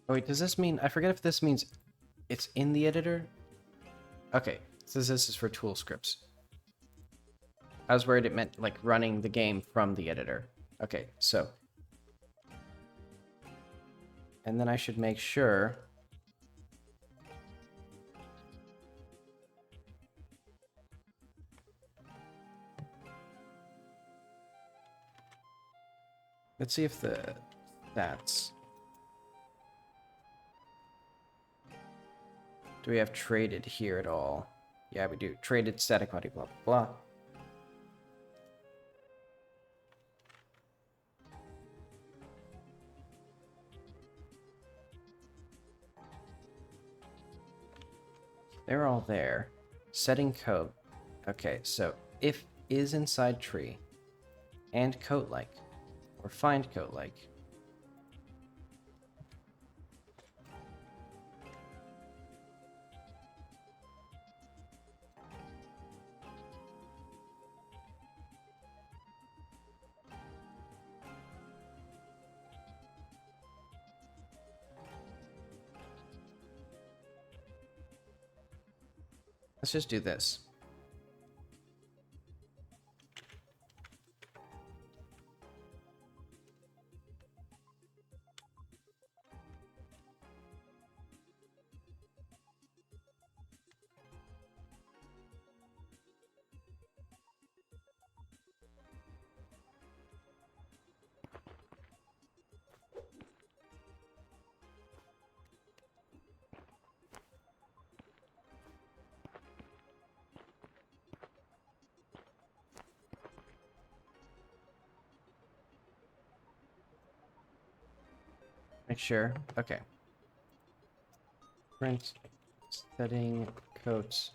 Oh wait, does this mean... I forget if this means it's in the editor? Okay, so this is for tool scripts. I was worried it meant, like, running the game from the editor. Okay, so... And then I should make sure... Let's see if the stats... Do we have traded here at all? Yeah, we do. Traded static body, blah, blah, blah. They're all there. Setting code. Okay, so if is inside tree and coat like or find coat like. Let's just do this. Make sure. Okay. Print setting coat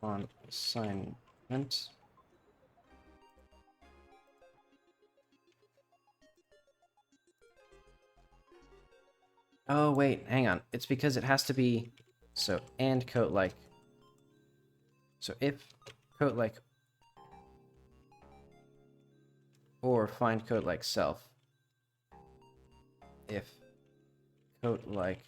on assignment. Oh, wait, hang on. It's because it has to be... So, and coat like... So if coat like... Or find coat like self. If coat like...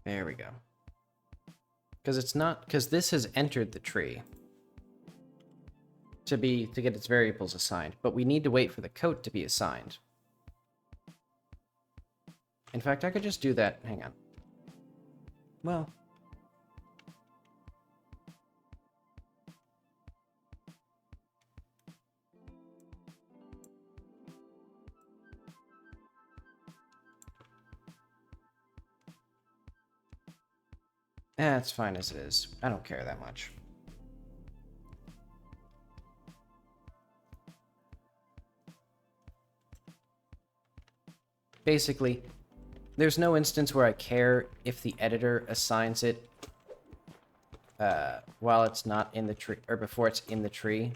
There we go. Because it's not... Because this has entered the tree. To get its variables assigned. But we need to wait for the coat to be assigned. In fact, I could just do that. Hang on. Well... it's fine as it is. I don't care that much. Basically, there's no instance where I care if the editor assigns it while it's not in the tree, or before it's in the tree.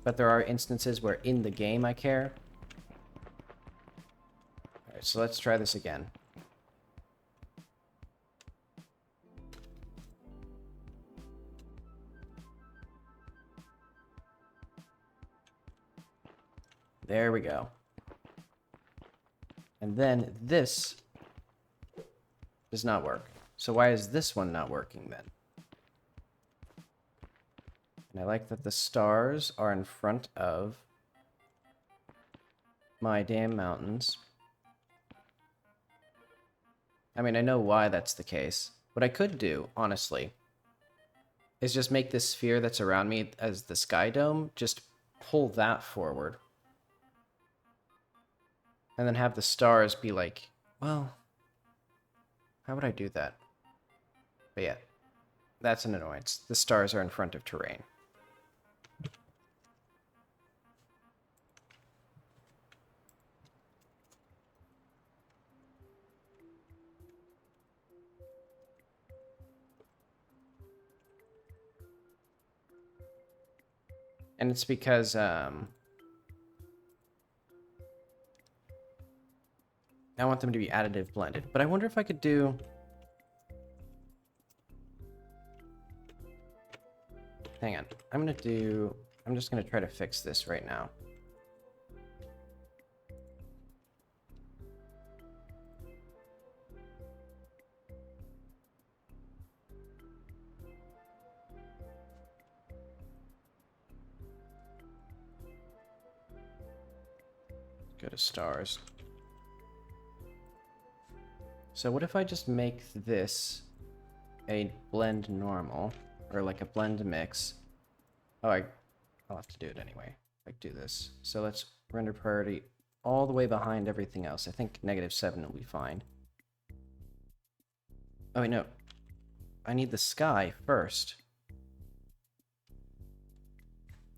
But there are instances where in the game I care. Alright, so let's try this again. There we go. And then this does not work. So why is this one not working then? And I like that the stars are in front of my damn mountains. I mean, I know why that's the case. What I could do, honestly, is just make this sphere that's around me as the sky dome, just pull that forward. And then have the stars be like, well, how would I do that? But yeah, that's an annoyance. The stars are in front of terrain. And it's because, I want them to be additive blended. But I wonder if I could do... Hang on. I'm just gonna try to fix this right now. Go to stars. So what if I just make this a blend normal, or like a blend mix? Oh, I'll have to do it anyway. Like do this. So let's render priority all the way behind everything else. I think -7 will be fine. Oh wait, no. I need the sky first.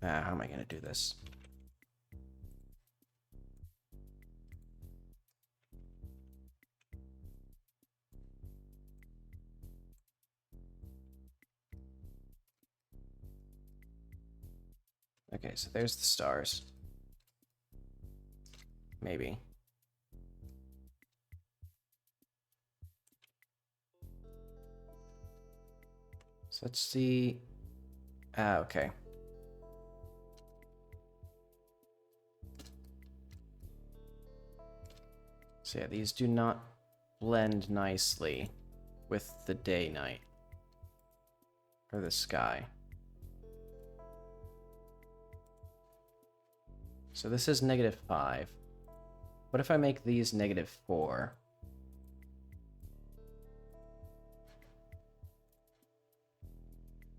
How am I gonna do this? Okay, so there's the stars. Maybe. So let's see. Okay. So yeah, these do not blend nicely with the day-night. Or the sky. So this is -5. What if I make these -4?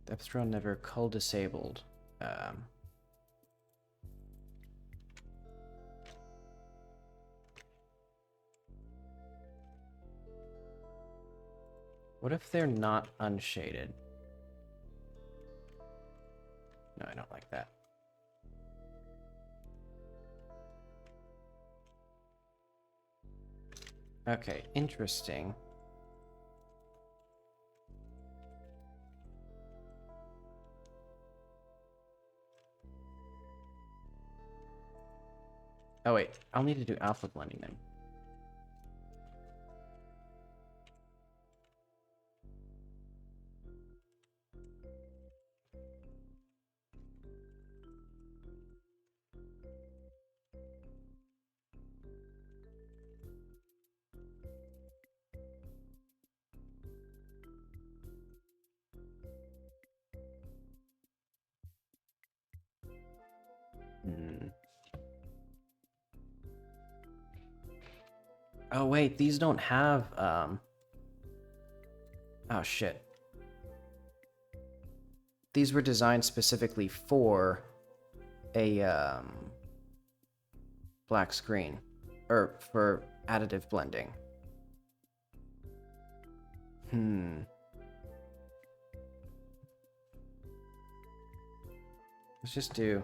Depth run never cull disabled. What if they're not unshaded? No, I don't like that. Okay, interesting. Oh wait, I'll need to do alpha blending then. Oh wait, these don't have oh shit. These were designed specifically for a black screen, or for additive blending. Let's just do...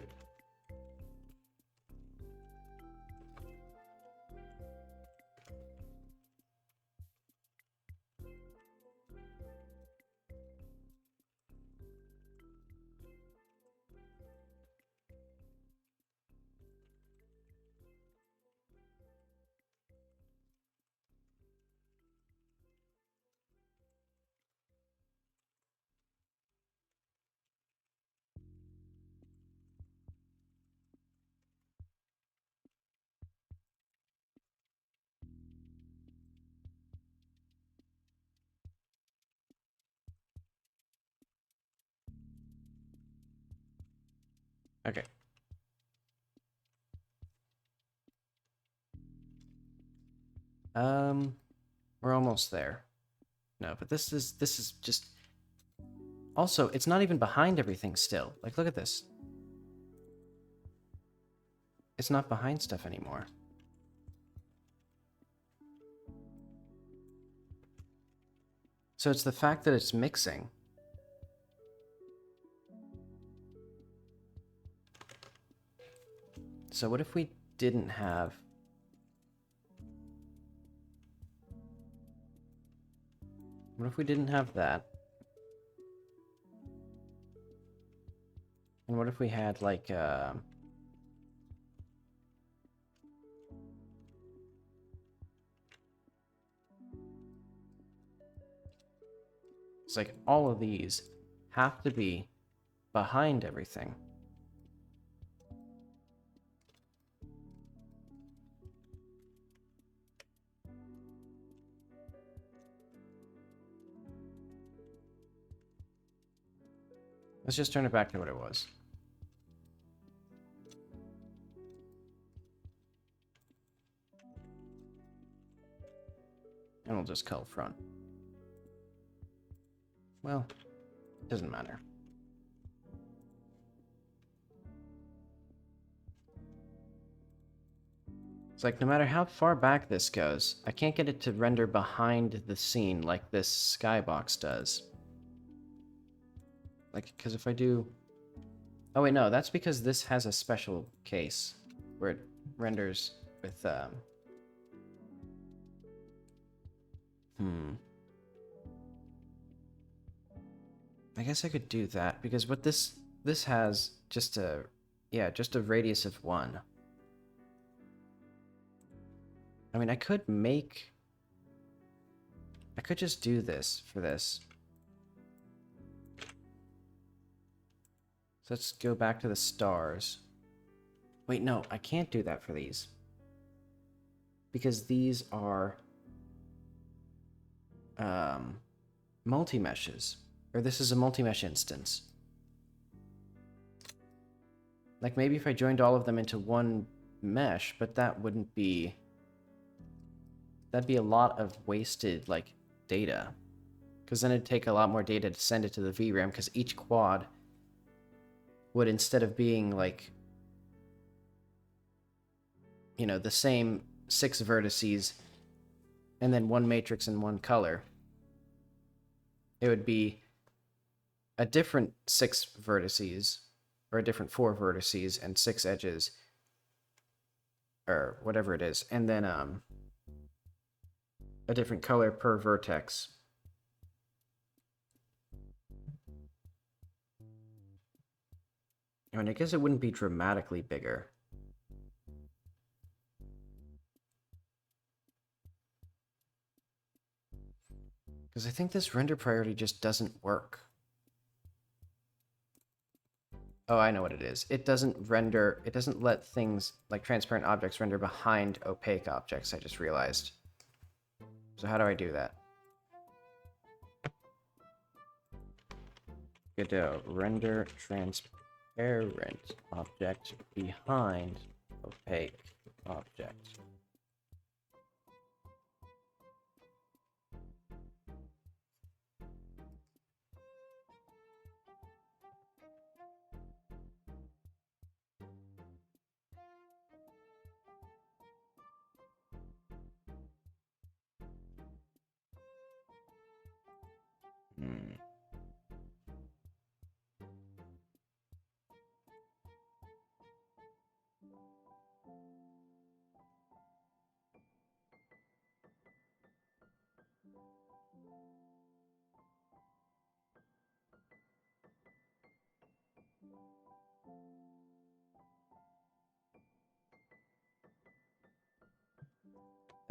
Okay. We're almost there. No, but this is just... Also, it's not even behind everything still. Like, look at this. It's not behind stuff anymore. So it's the fact that it's mixing. So what if we didn't have... What if we didn't have that? And what if we had, like, it's like all of these have to be behind everything. Let's just turn it back to what it was. And we'll just cull front. Well, it doesn't matter. It's like, no matter how far back this goes, I can't get it to render behind the scene like this skybox does. Like, because if I do... Oh wait, no, that's because this has a special case where it renders with, I guess I could do that, because what this has just a... Yeah, just a radius of 1. I mean, I could just do this for this. So let's go back to the stars. Wait, no, I can't do that for these. Because these are multi-meshes. Or this is a multi-mesh instance. Like, maybe if I joined all of them into one mesh, but that wouldn't be... That'd be a lot of wasted, like, data. Because then it'd take a lot more data to send it to the VRAM, because each quad would, instead of being like, you know, the same 6 vertices and then one matrix and one color, it would be a different 6 vertices, or a different 4 vertices and 6 edges, or whatever it is, and then a different color per vertex. I mean, I guess it wouldn't be dramatically bigger. Because I think this render priority just doesn't work. Oh, I know what it is. It doesn't render, it doesn't let things like transparent objects render behind opaque objects, I just realized. So how do I do that? Godot, render transparent object behind opaque object.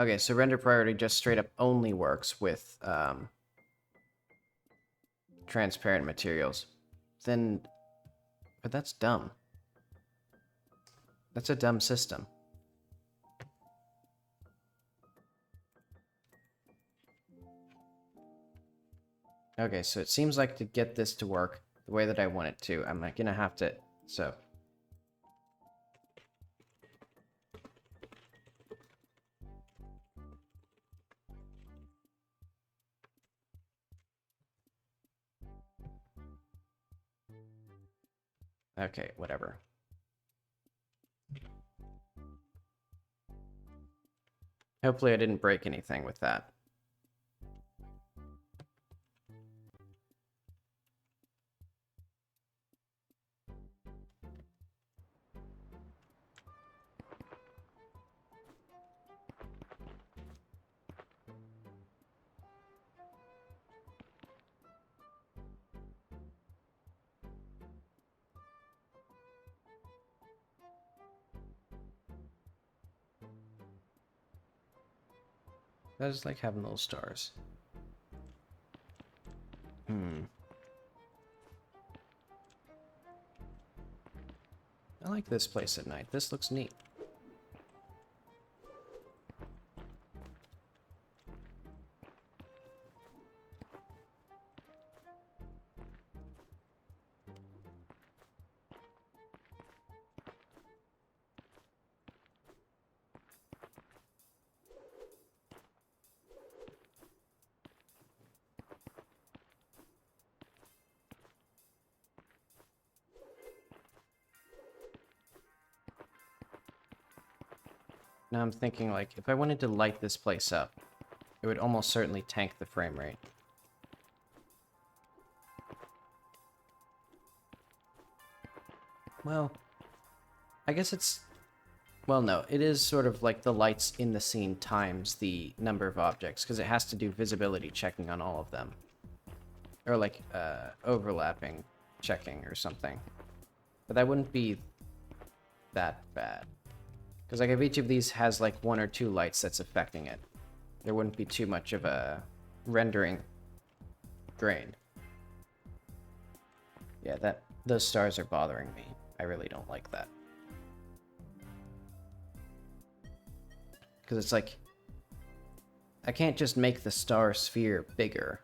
Okay, so render priority just straight up only works with transparent materials. Then, but that's dumb. That's a dumb system. Okay, so it seems like to get this to work the way that I want it to, I'm gonna have to, so. Okay, whatever. Hopefully I didn't break anything with that. I just like having little stars. I like this place at night. This looks neat. Now I'm thinking, like, if I wanted to light this place up, it would almost certainly tank the frame rate. Well, I guess it's... Well, no, it is sort of like the lights in the scene times the number of objects, because it has to do visibility checking on all of them. Or, like, overlapping checking or something. But that wouldn't be that bad. Because, like, if each of these has, like, 1 or 2 lights that's affecting it, there wouldn't be too much of a rendering drain. Yeah, those stars are bothering me. I really don't like that. Because it's like, I can't just make the star sphere bigger.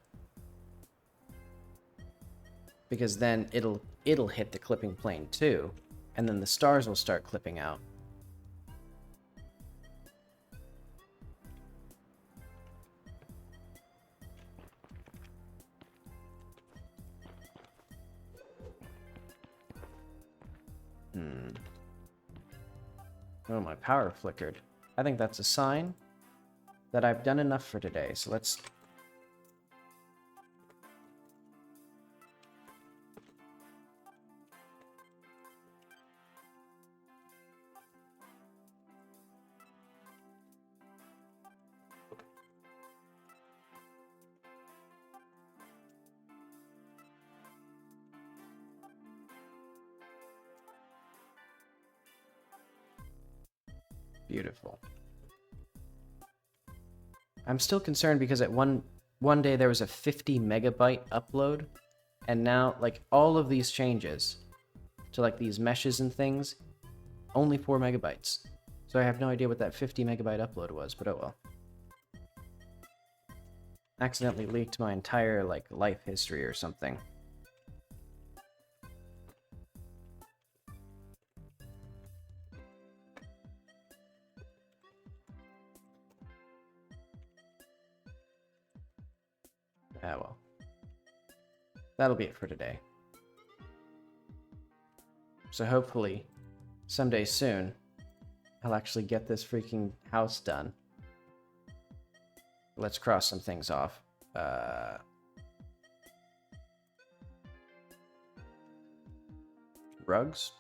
Because then it'll hit the clipping plane too, and then the stars will start clipping out. Oh, my power flickered. I think that's a sign that I've done enough for today, so let's... Beautiful. I'm still concerned because at one day there was a 50 megabyte upload, and now like all of these changes to like these meshes and things, only 4 megabytes. So I have no idea what that 50 megabyte upload was, but oh well. Accidentally leaked my entire like life history or something. Ah well. That'll be it for today. So hopefully, someday soon, I'll actually get this freaking house done. Let's cross some things off. Rugs?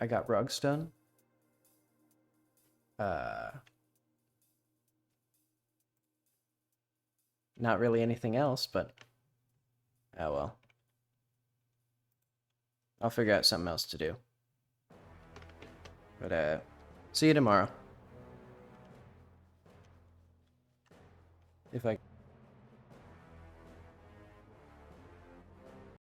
I got rugs done. Not really anything else, but oh well. I'll figure out something else to do. But see you tomorrow. If I